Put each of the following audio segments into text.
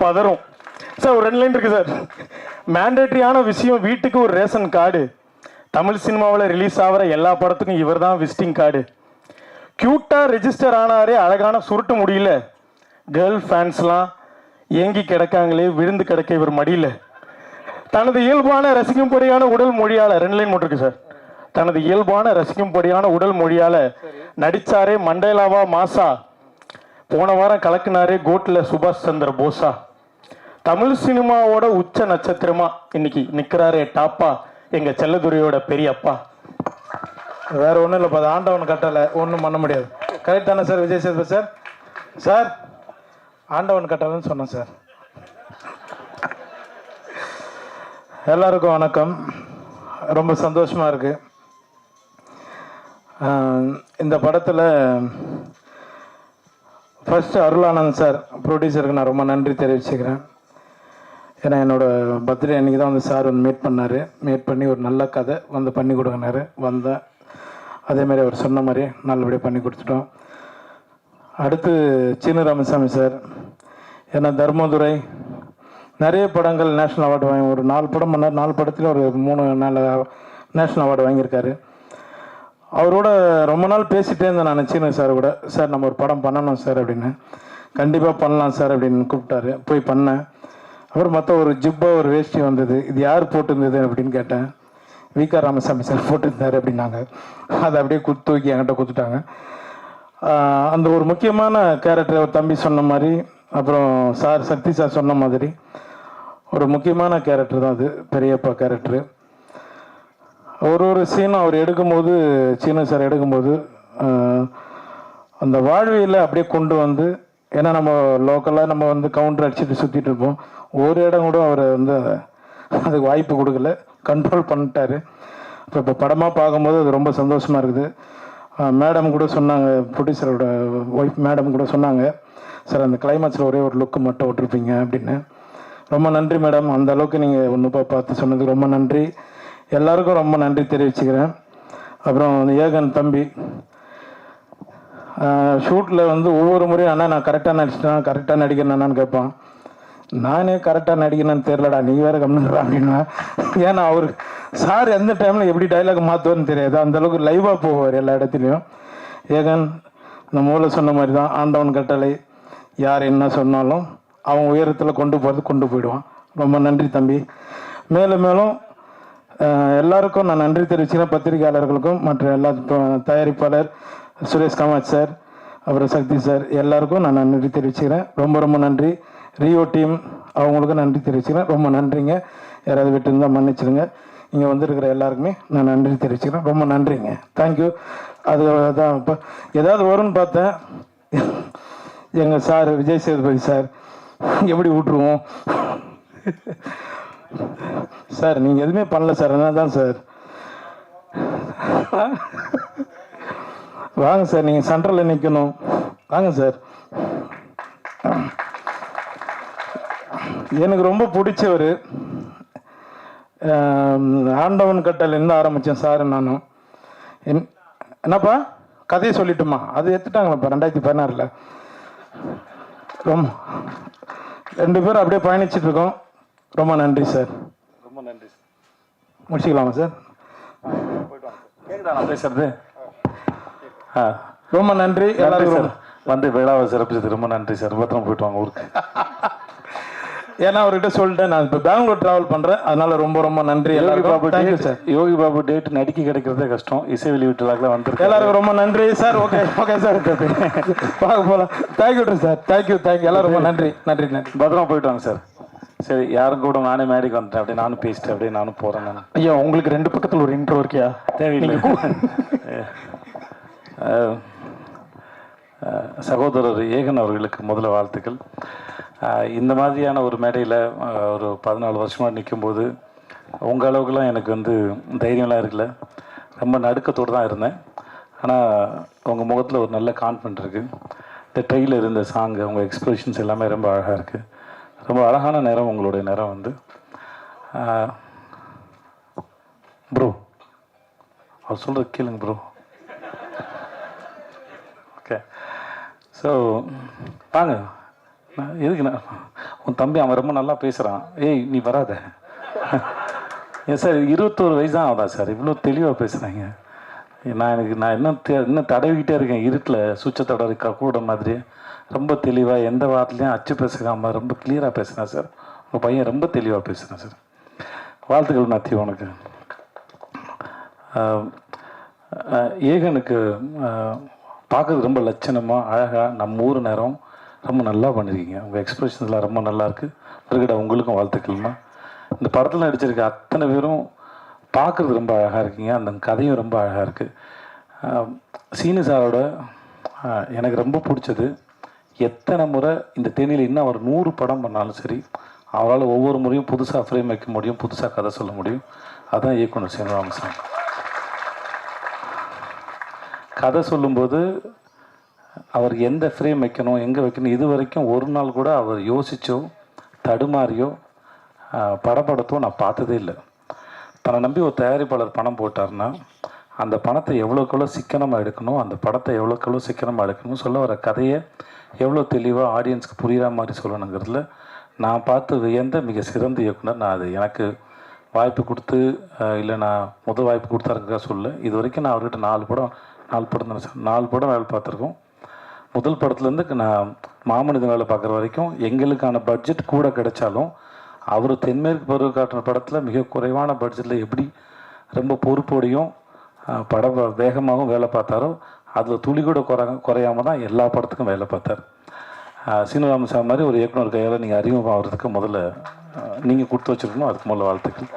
பதறும் sir. ஒரு 2 line இருக்கு sir. மேண்டேட்டரியான விஷயம், வீட்டுக்கு ஒரு ரேஷன் கார்டு. தமிழ் சினிமாவில் ரிலீஸ் ஆகிற எல்லா படத்துக்கும் இவர் தான் விசிட்டிங் கார்டு. க்யூட்டாக ரெஜிஸ்டர் ஆனாரே, அழகான சுருட்ட முடியல. கேர்ள் ஃபேன்ஸ்லாம் ஏங்கி கிடக்காங்களே, விழுந்து கிடக்க இவர் மடியில். தனது இயல்பான ரசிக்கும்படியான உடல் மொழியால் 2 லைன் மட்டும் இருக்கு சார். தனது இயல்பான ரசிக்கும்படியான உடல் மொழியால் நடித்தாரே மண்டேலாவா மாசா. போன வாரம் கலக்குனாரே கோட்டில் சுபாஷ் சந்திர போஸா. தமிழ் சினிமாவோட உச்ச நட்சத்திரமா இன்னைக்கு நிற்கிறாரே டாப்பா, எங்க செல்லதுரையோட பெரிய அப்பா. வேற ஒன்றும் இல்லைப்பா, அது ஆண்டவன் கட்டளை, ஒன்றும் பண்ண முடியாது. கரெக்ட் தானே sir Vijay Sethupathi sir? Sir ஆண்டவன் கட்டளைன்னு சொன்னேன் சார். எல்லாருக்கும் வணக்கம். ரொம்ப சந்தோஷமாக இருக்குது. இந்த படத்தில் ஃபஸ்ட்டு அருளானந்த் சார் ப்ரொடியூசருக்கு நான் ரொம்ப நன்றி தெரிவிச்சுக்கிறேன். ஏன்னா என்னோடய பர்த்டே அன்றைக்கி தான் வந்து சார் வந்து மீட் பண்ணி ஒரு நல்ல கதை வந்து பண்ணி கொடுங்கினாரு. வந்தேன், அதேமாதிரி அவர் சொன்ன மாதிரி நல்லபடியாக பண்ணி கொடுத்துட்டோம். அடுத்து சீனு ராமசாமி சார், ஏன்னா தர்மதுரை நிறைய படங்கள் நேஷ்னல் அவார்டு வாங்கி, ஒரு 4 படம் பண்ணார். 4 படத்தில் ஒரு 3 நேஷ்னல் அவார்டு வாங்கியிருக்காரு. அவரோட ரொம்ப நாள் பேசிகிட்டே இருந்தேன் நான் சீனு சார் கூட. சார் நம்ம ஒரு படம் பண்ணணும் சார் அப்படின்னு. கண்டிப்பாக பண்ணலாம் சார் அப்படின்னு கூப்பிட்டாரு. போய் பண்ணேன். அப்புறம் மொத்தம் ஒரு ஜிப்பா ஒரு வேஷ்டி வந்தது. இது யார் போட்டிருந்தது அப்படின்னு கேட்டேன். வி.க. ராமசாமி சார் போட்டிருந்தார் அப்படின்னாங்க. அதை அப்படியே தூக்கி என்கிட்ட கொடுத்துட்டாங்க. அந்த ஒரு முக்கியமான கேரக்டர் ஒரு தம்பி சொன்ன மாதிரி, அப்புறம் சார் சக்தி சார் சொன்ன மாதிரி ஒரு முக்கியமான கேரக்டர் தான் அது, பெரியப்பா கேரக்டரு. ஒரு சீனும் அவர் எடுக்கும்போது, சீனு சார் எடுக்கும்போது அந்த வாழ்வியில் அப்படியே கொண்டு வந்து, ஏன்னா நம்ம லோக்கலாக நம்ம வந்து கவுண்டர் அடிச்சுட்டு சுற்றிட்டு இருப்போம். ஒரு இடம் கூட அவர் வந்து அதுக்கு வாய்ப்பு கொடுக்கல, கண்ட்ரோல் பண்ணிட்டாரு. இப்போ படமாக பார்க்கும்போது அது ரொம்ப சந்தோஷமாக இருக்குது. மேடம் கூட சொன்னாங்க, ப்ரொடியூசரோட ஒய்ஃப் மேடம் கூட சொன்னாங்க, சார் அந்த கிளைமேக்ஸில் ஒரே ஒரு லுக்கு மட்டும் விட்டுருப்பீங்க அப்படின்னு. ரொம்ப நன்றி மேடம், அந்த அளவுக்கு நீங்கள் ஒன்று பார்த்து சொன்னதுக்கு ரொம்ப நன்றி. எல்லாருக்கும் ரொம்ப நன்றி தெரிவிச்சுக்கிறேன். அப்புறம் ஏகன் தம்பி ஷூட்டில் வந்து ஒவ்வொரு முறையும் அண்ணா நான் கரெக்டாக நடிச்சிட்டேன், கரெக்டாக நடிக்கிறேன்னான்னு கேட்பான். நானே கரெக்டாக நடிக்கிறேன்னு தெரிலடா, நீ வேறு கம்மிடுறா அப்படின்னா. ஏன்னா அவர் சார் எந்த டைமில் எப்படி டைலாக் மாற்றுவார்னு தெரியாது, அந்தளவுக்கு லைவாக போவார் எல்லா இடத்துலையும். ஏகன் இந்த மூளை சொன்ன மாதிரி தான், ஆண்டவன் கட்டளை, யார் என்ன சொன்னாலும் அவன் உயரத்தில் கொண்டு போயிடுவான். ரொம்ப நன்றி தம்பி. மேலும் மேலும் எல்லாருக்கும் நான் நன்றி தெரிவிச்சுக்கிறேன். பத்திரிகையாளர்களுக்கும் மற்ற எல்லா தயாரிப்பாளர் சுரேஷ் காமாட்சி சார், அப்புறம் சக்தி சார், எல்லாருக்கும் நான் நன்றி தெரிவிச்சுக்கிறேன். ரொம்ப ரொம்ப நன்றி. ரியோ டீம் அவங்களுக்கும் நன்றி தெரிவிச்சுக்கிறேன். ரொம்ப நன்றிங்க. யாராவது விட்டு இருந்தால் மன்னிச்சிடுங்க. இங்கே வந்திருக்கிற எல்லாருக்குமே நான் நன்றி தெரிவிச்சுக்கிறேன். ரொம்ப நன்றிங்க. தேங்க்யூ. அதுதான் இப்போ ஏதாவது வரும்னு பார்த்தேன். எங்கள் சார் விஜய் சேதுபதி சார் எப்படி விட்டுருவோம் சார், நீங்கள் எதுவுமே பண்ணல சார், என்ன தான் சார். வாங்க சார், நீங்கள் சென்ட்ரலில் நிற்கணும், வாங்க சார். எனக்கு ரொம்ப பிடிச்சவர் ஆண்டவன் கட்டளைருந்து ஆரம்பித்தேன் சார். நானும் என்னப்பா கதையை சொல்லிட்டுமா, அது எடுத்துட்டாங்களப்பா 2016. ரொம்ப 2 பேரும் அப்படியே பயணிச்சுட்டு இருக்கோம். ரொம்ப நன்றி சார். ரொம்ப நன்றி சார். முடிச்சுக்கலாமா சார்? கேட்குதா நான் பேசுறது? ரொம்ப நன்றி எல்லாருக்கும். வந்து விழாவை சிறப்பிச்சது ரொம்ப நன்றி சார். பத்திரம் போயிட்டு வாங்க ஊருக்கு. ஏன்னா அவர்கிட்ட சொல்லிட்டேன், நான் இப்போ பெங்களூர் ட்ராவல் பண்ணுறேன், அதனால ரொம்ப ரொம்ப நன்றி எல்லாருக்கும். Thank you sir. Yogi Babu date நடிக்க கிடைக்கிறதே கஷ்டம், இசை வெளியீட்டுலாக வந்துருக்கு. எல்லாருக்கும் ரொம்ப நன்றி சார். ஓகே ஓகே சார், பார்க்க போகலாம். Thank you sir. தேங்க்யூ. எல்லாரும் ரொம்ப நன்றி நன்றி நன்றி. பத்திரமா போயிட்டு வாங்க சார். சரி, யாரும் கூட நானே மேடைக்கு வந்துட்டேன், அப்படியே நானும் பேசிட்டேன், அப்படியே நானும் போகிறேன். நான் ஐயா உங்களுக்கு 2 பக்கத்தில் ஒரு இன்ட்ரோ இருக்கியா? தேவையில்லை. சகோதரர் ஏகன் அவர்களுக்கு முதல்ல வாழ்த்துக்கள். இந்த மாதிரியான ஒரு மேடையில் ஒரு 14 வருஷமாக நிற்கும்போது உங்கள் அளவுக்குலாம் எனக்கு வந்து தைரியம்லாம் இருக்குல்ல, ரொம்ப நடுக்கத்தோடு தான் இருந்தேன். ஆனால் உங்கள் முகத்தில் ஒரு நல்ல கான்ஃபிடென்ட் இருக்குது. இந்த ட்ரெயிலர் இருந்த சாங்கு, உங்கள் எக்ஸ்பிரஷன்ஸ் எல்லாமே ரொம்ப அழகாக இருக்குது. ரொம்ப அழகான நேரம் உங்களுடைய நேரம் வந்து. ப்ரோ அவர் சொல்கிறது கேளுங்க ப்ரோ. ஓகே, ஸோ வாங்க எதுக்குண்ணா உன் தம்பி அவன் ரொம்ப நல்லா பேசுகிறான், ஏய் நீ வராத. ஏன் சார் 21 வயசு தான் ஆகுதா சார், இவ்வளோ தெளிவாக பேசுகிறாங்க. நான் இன்னும் தடவிக்கிட்டே இருக்கேன் இருட்டில் சுவிட்சை தடவை கூட மாதிரி. ரொம்ப தெளிவாக எந்த வார்த்தையும் அச்சு பேசுகாமல் ரொம்ப கிளியராக பேசுகிறேன் சார். உங்கள் பையன் ரொம்ப தெளிவாக பேசுகிறேன் சார். வாழ்த்துக்கள் மேத்யூ உனக்கு. ஏகனுக்கு பார்க்குறது ரொம்ப லட்சணமாக அழகாக நம்ம ஊர் நேரம் ரொம்ப நல்லா பண்ணியிருக்கீங்க. உங்கள் எக்ஸ்பிரஷன்ஸ்லாம் ரொம்ப நல்லாயிருக்கு. பிறகுடா உங்களுக்கும் வாழ்த்துக்கள்மா. இந்த படத்தில் நடிச்சிருக்க அத்தனை பேரும் பார்க்குறது ரொம்ப அழகாக இருக்கீங்க. அந்த கதையும் ரொம்ப அழகாக இருக்குது. சீனு சாரோட எனக்கு ரொம்ப பிடிச்சது, எத்தனை முறை இந்த தேனியில் இன்னும் அவர் 100 படம் பண்ணாலும் சரி, அவரால் ஒவ்வொரு முறையும் புதுசாக ஃப்ரேம் வைக்க முடியும், புதுசாக கதை சொல்ல முடியும். அதுதான் இயக்குனர் சீனிவாசன். கதை சொல்லும்போது அவர் எந்த ஃப்ரேம் வைக்கணும், எங்கே வைக்கணும், இது வரைக்கும் ஒரு நாள் கூட அவர் யோசிச்சோ தடுமாறியோ படப்படத்தோ நான் பார்த்ததே இல்லை. தன்னை நம்பி ஒரு தயாரிப்பாளர் பணம் போட்டார்னா அந்த பணத்தை எவ்வளோக்கெவ்வளோ சிக்கனமாக எடுக்கணும், அந்த படத்தை எவ்வளோக்கெவ்வளோ சிக்கனமாக எடுக்கணும், சொல்ல வர கதையை எவ்வளோ தெளிவாக ஆடியன்ஸ்க்கு புரிகிற மாதிரி சொல்லணுங்கிறதுல நான் பார்த்து வியந்த மிக சிறந்த இயக்குனர். நான் அது எனக்கு வாய்ப்பு கொடுத்து இல்லை நான் முதல் வாய்ப்பு கொடுத்தாருக்கா சொல்ல, இது வரைக்கும் நான் அவர்கிட்ட 4 படம் தானே சார், 4 படம் வேலை பார்த்துருக்கோம். முதல் படத்துலேருந்து நான் மாமனிதன் வேலை பார்க்குற வரைக்கும் எங்களுக்கான பட்ஜெட் கூட கிடைச்சாலும் அவர் தென்மேற்கு பருவ காட்டின படத்தில் மிக குறைவான பட்ஜெட்டில் எப்படி ரொம்ப பொறுப்போடையும் படம் வேகமாகவும் வேலை பார்த்தாரோ அதில் துளி கூட குறையாமல் தான் எல்லா படத்துக்கும் வேலை பார்த்தார். சீனிவாசன் சார் மாதிரி ஒரு இயக்குனர் கையால் நீங்கள் அறிமுகமாகிறதுக்கு முதல்ல நீங்கள் கொடுத்து வச்சுருக்கணும். அதுக்கு முதல்ல வாழ்த்துக்கள்.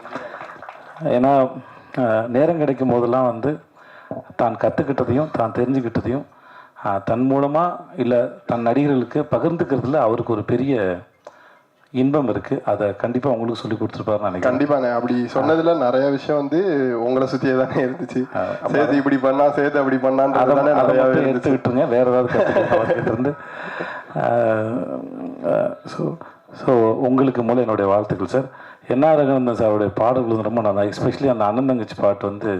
ஏன்னா நேரம் கிடைக்கும் போதெல்லாம் வந்து தான் கற்றுக்கிட்டதையும் தான் தெரிஞ்சுக்கிட்டதையும் தன் மூலமாக இல்லை தன் நடிகர்களுக்கு பகிர்ந்துக்கிறதுல அவருக்கு ஒரு பெரிய இன்பம் இருக்குது. அதை கண்டிப்பாக உங்களுக்கு சொல்லி கொடுத்துருப்பாருன்னு நினைக்கிறேன். கண்டிப்பாண்ணே, அப்படி சொன்னதில் நிறைய விஷயம் வந்து உங்களை சுற்றியே தானே இருந்துச்சு. சேர்த்து இப்படி பண்ணா, சேர்த்து அப்படி பண்ணான்னு நிறையா எடுத்துக்கிட்டுருங்க. வேற ஏதாவது கற்றுக்கிட்டு இருந்து ஸோ உங்களுக்கு மூலம் என்னுடைய வாழ்த்துக்கள் சார். என்ன ரகவந்தன் சாருடைய பாடல்கள் வந்து ரொம்ப நல்லா, எஸ்பெஷலி அந்த அண்ணன் தங்கச்சி பாட்டு வந்து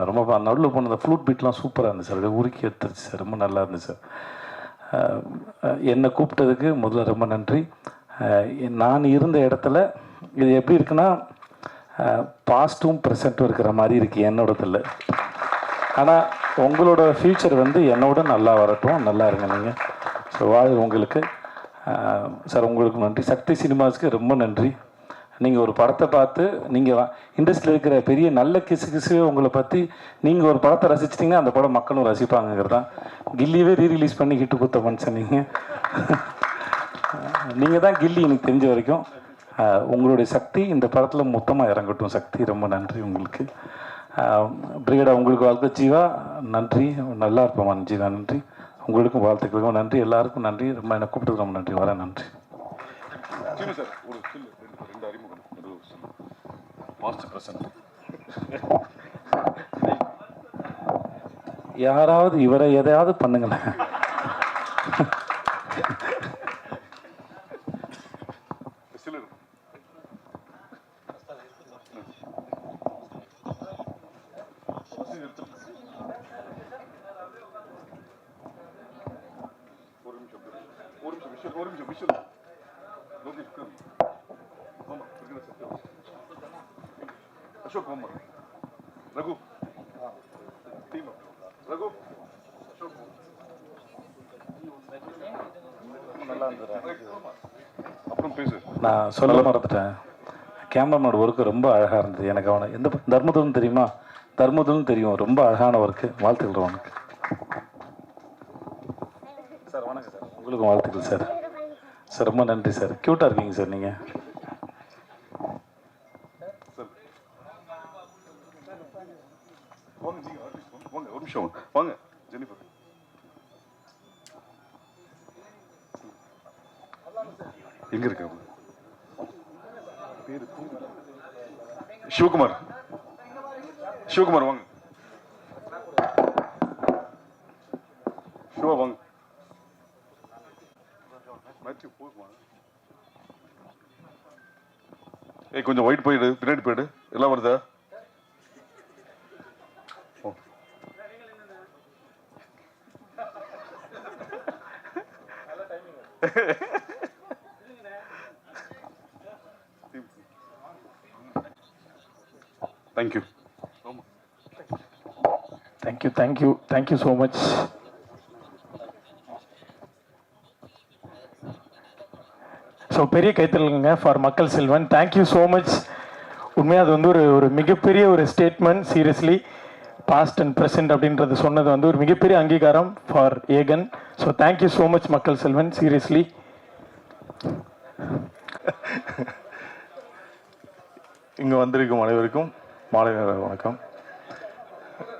ரொம்ப நடுவில் போன அந்த ஃப்ளூட் பீட்லாம் சூப்பராக இருந்துச்சு சார். அப்படியே உருக்கி எடுத்துருச்சு சார், ரொம்ப நல்லா இருந்துச்சு சார். என்னை கூப்பிட்டதுக்கு முதல்ல ரொம்ப நன்றி. நான் இருந்த இடத்துல இது எப்படி இருக்குன்னா பாஸ்ட்டும் ப்ரெசண்ட்டும் இருக்கிற மாதிரி இருக்குது என்னோடதில். ஆனால் உங்களோட ஃப்யூச்சர் வந்து என்னோட நல்லா வரட்டும், நல்லா இருங்க நீங்கள். ஸோ உங்களுக்கு சார் உங்களுக்கு நன்றி. சக்தி சினிமாஸ்க்கு ரொம்ப நன்றி. நீங்கள் ஒரு படத்தை பார்த்து நீங்கள் இண்டஸ்ட்ரியில் இருக்கிற பெரிய நல்ல கிசு உங்களை பற்றி நீங்கள் ஒரு படத்தை ரசிச்சிட்டிங்கன்னா அந்த படம் மக்களும் ரசிப்பாங்கிறது தான். கில்லியவே ரீரிலீஸ் பண்ணி ஹிட்டு கொடுத்த மனுஷன் நீங்கள் தான் கில்லி எனக்கு தெரிஞ்ச வரைக்கும். உங்களுடைய சக்தி இந்த படத்தில் மொத்தமாக இறங்கட்டும். சக்தி ரொம்ப நன்றி உங்களுக்கு. பிரிகேடா உங்களுக்கு வாழ்க்கை. ஜீவா நன்றி, நல்லா இருப்போம் ஜீவா நன்றி. உங்களுக்கும் வாழ்த்துக்களுக்கும் நன்றி, எல்லாருக்கும் நன்றி. ரொம்ப என்னை கூப்பிட்டு ரொம்ப நன்றி, வரேன் நன்றி. யாராவது இவரை எதையாவது பண்ணுங்களேன். அசோக் குமார், ரகு, ரகு, நல்லா இருந்தது. அப்புறம் பேசு. நான் சொல்ல மறந்துட்டேன். கேமராமேன் ஒர்க்கு ரொம்ப அழகாக இருந்தது. எனக்கு அவனை எந்த தர்மதுரன் தெரியுமா? தர்மதுரன் தெரியும். ரொம்ப அழகான ஒர்க்கு. வாழ்த்துக்கள் உனக்கு சார். வணக்கம் சார். உங்களுக்கும் வாழ்த்துக்கள் சார். சார் ரொம்ப நன்றி சார். க்யூட்டாக இருக்கீங்க சார் நீங்கள். வாங்க ஒரு நிமிஷம் வாங்க. ஜெனிஃபர் எங்க இருக்க? பேரு சிவகுமார். சிவகுமார் வாங்க. சிவா வாங்க. மேத்யூ போதுமா? ஏய் கொஞ்சம் ஒயிட் போயிடு, பின்னாடி போயிடு. எல்லாம் வருதா? Thank you. Thank you so much. So பெரிய கைத்தறலுங்க ஃபார் மக்கள் செல்வன். Thank you so much. உண்மையாக அது வந்து ஒரு மிகப்பெரிய ஒரு statement. Seriously past and present அப்படின்றது சொன்னது வந்து ஒரு மிகப்பெரிய அங்கீகாரம் for Aegan. So thank you so much Makkal Selvan, seriously. இங்கே வந்திருக்கும் அனைவருக்கும் மாலை நேர வணக்கம்.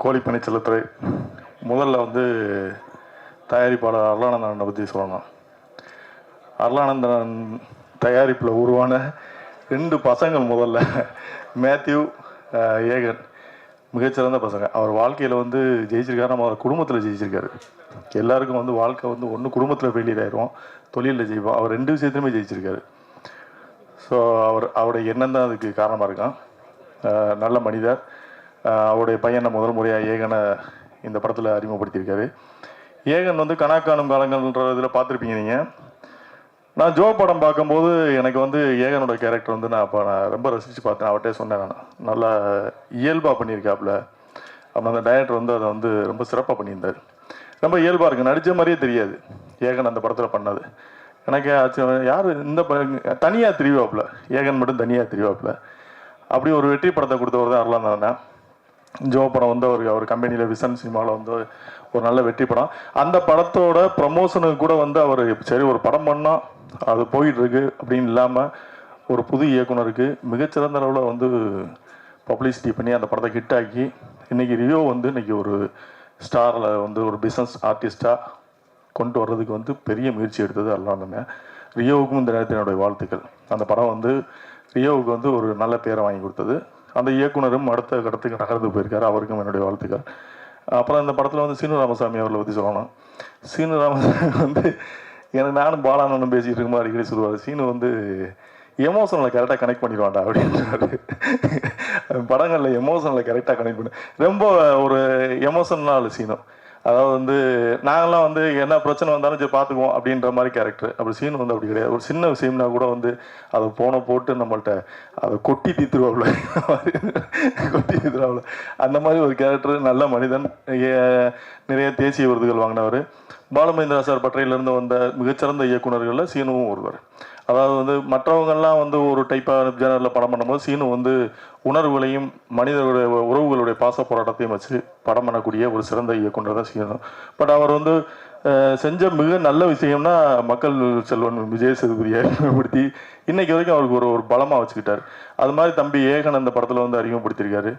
கோழிப்பண்ணை செல்லத்துறை. முதல்ல வந்து தயாரிப்பாளர் அருளானந்தனை பற்றி சொல்லணும். அருளானந்தன் தயாரிப்பில் உருவான 2 பசங்கள் முதல்ல மேத்யூ, ஏகன் மிகச்சிறந்த பசங்க. அவர் வாழ்க்கையில் வந்து ஜெயிச்சிருக்காரு. நம்ம அவர் குடும்பத்தில் ஜெயிச்சிருக்காரு. எல்லாருக்கும் வந்து வாழ்க்கை வந்து ஒன்று குடும்பத்தில் ஃபெயிலியர் ஆயிடுவோம், தொழிலில் ஜெயிப்போம். அவர் 2 விஷயத்துலையுமே ஜெயிச்சிருக்காரு. ஸோ அவருடைய எண்ணம் தான் அதுக்கு காரணமாக இருக்கான். நல்ல மனிதர். அவருடைய பையனை முதல் முறையாக ஏகனை இந்த படத்தில் அறிமுகப்படுத்தியிருக்காரு. ஏகன் வந்து கணக்காணும் காலங்கள்ன்ற இதில் பார்த்துருப்பீங்க நீங்கள். நான் ஜோ படம் பார்க்கும்போது எனக்கு வந்து ஏகனோட கேரக்டர் வந்து நான் ரொம்ப ரசித்து பார்த்தேன். அவர்கிட்ட சொன்னேன், நான் நல்லா இயல்பாக பண்ணியிருக்காப்புல. அப்புறம் அந்த டைரக்டர் வந்து அதை வந்து ரொம்ப சிறப்பாக பண்ணியிருந்தார். ரொம்ப இயல்பாக இருக்குது, நடித்த மாதிரியே தெரியாது ஏகன் அந்த படத்தில் பண்ணது. எனக்கு யார் இந்த தனியாக தெரிவாப்புல, ஏகன் மட்டும் தனியாக தெரிவாப்புல. அப்படி ஒரு வெற்றி படத்தை கொடுத்தவர் தான் அருளானந்தன். ஜோ படம் வந்து அவர் கம்பெனியில் விசன் சினிமாவில் வந்து ஒரு நல்ல வெற்றி படம். அந்த படத்தோட ப்ரமோஷனுக்கு கூட வந்து அவர் சரி ஒரு படம் பண்ணால் அது போயிட்டுருக்கு அப்படின்னு இல்லாமல் ஒரு புது இயக்குனருக்கு மிகச்சிறந்த அளவில் வந்து பப்ளிசிட்டி பண்ணி அந்த படத்தை ஹிட் ஆக்கி இன்றைக்கி ரியோ வந்து இன்றைக்கி ஒரு ஸ்டாரில் வந்து ஒரு பிஸ்னஸ் ஆர்டிஸ்டாக கொண்டு வர்றதுக்கு வந்து பெரிய முயற்சி எடுத்தது அருளானந்தன். ரியோவுக்கும் இந்த நேரத்தில் என்னுடைய வாழ்த்துக்கள். அந்த படம் வந்து ரியோவுக்கு வந்து ஒரு நல்ல பேரை வாங்கி கொடுத்தது. அந்த இயக்குனரும் அடுத்த கடத்துக்கு நகர்ந்து போயிருக்காரு. அவருக்கும் என்னுடைய வாழ்த்துக்கள். அப்புறம் இந்த படத்தில் வந்து சீனு ராமசாமி அவர்களை பற்றி சொல்லணும். சீனு ராமசாமி வந்து எனக்கு நானும் பாலானனும் பேசிகிட்டு இருக்கும்போது அடிக்கடி சொல்லுவார், சீனு வந்து எமோஷனலை கரெக்டாக கனெக்ட் பண்ணிடுவான்டா அப்படின்றாரு. படங்களில் எமோஷனலை கரெக்டாக கனெக்ட் பண்ணி ரொம்ப ஒரு எமோஷனல் சீனு. அதாவது வந்து நாங்கள்லாம் வந்து என்ன பிரச்சனை வந்தாலும் சரி பார்த்துக்குவோம் அப்படின்ற மாதிரி கேரக்டர். அப்படி சீன் வந்து அப்படி கிடையாது. ஒரு சின்ன விஷயம்னா கூட வந்து அதை போட்டு நம்மள்கிட்ட அதை கொட்டி தீத்துருவாப்புல, கொட்டி தீத்துருவாப்புல. அந்த மாதிரி ஒரு கேரக்டர். நல்ல மனிதன். நிறைய தேசிய விருதுகள் வாங்கினவர். பாலுமகேந்திரா சார் பட்டறையிலேருந்து வந்த மிகச்சிறந்த இயக்குநர்களில் சீனுவும் ஒருவர். அதாவது வந்து மற்றவங்கள்லாம் வந்து ஒரு டைப்பாக ஜேனரில் படம் பண்ணும்போது சீனு வந்து உணர்வுகளையும் மனிதர்களுடைய உறவுகளுடைய பாச போராட்டத்தையும் வச்சு படம் பண்ணக்கூடிய ஒரு சிறந்த இயக்குனர் தான் சீனு. பட் அவர் வந்து செஞ்ச மிக நல்ல விஷயம்னா மக்கள் செல்வன் விஜய் சேதுபதியை அறிமுகப்படுத்தி இன்னைக்கு வரைக்கும் அவருக்கு ஒரு பலமாக வச்சுக்கிட்டார். அது மாதிரி தம்பி ஏகன் அந்த படத்தில் வந்து அறிமுகப்படுத்தியிருக்காரு.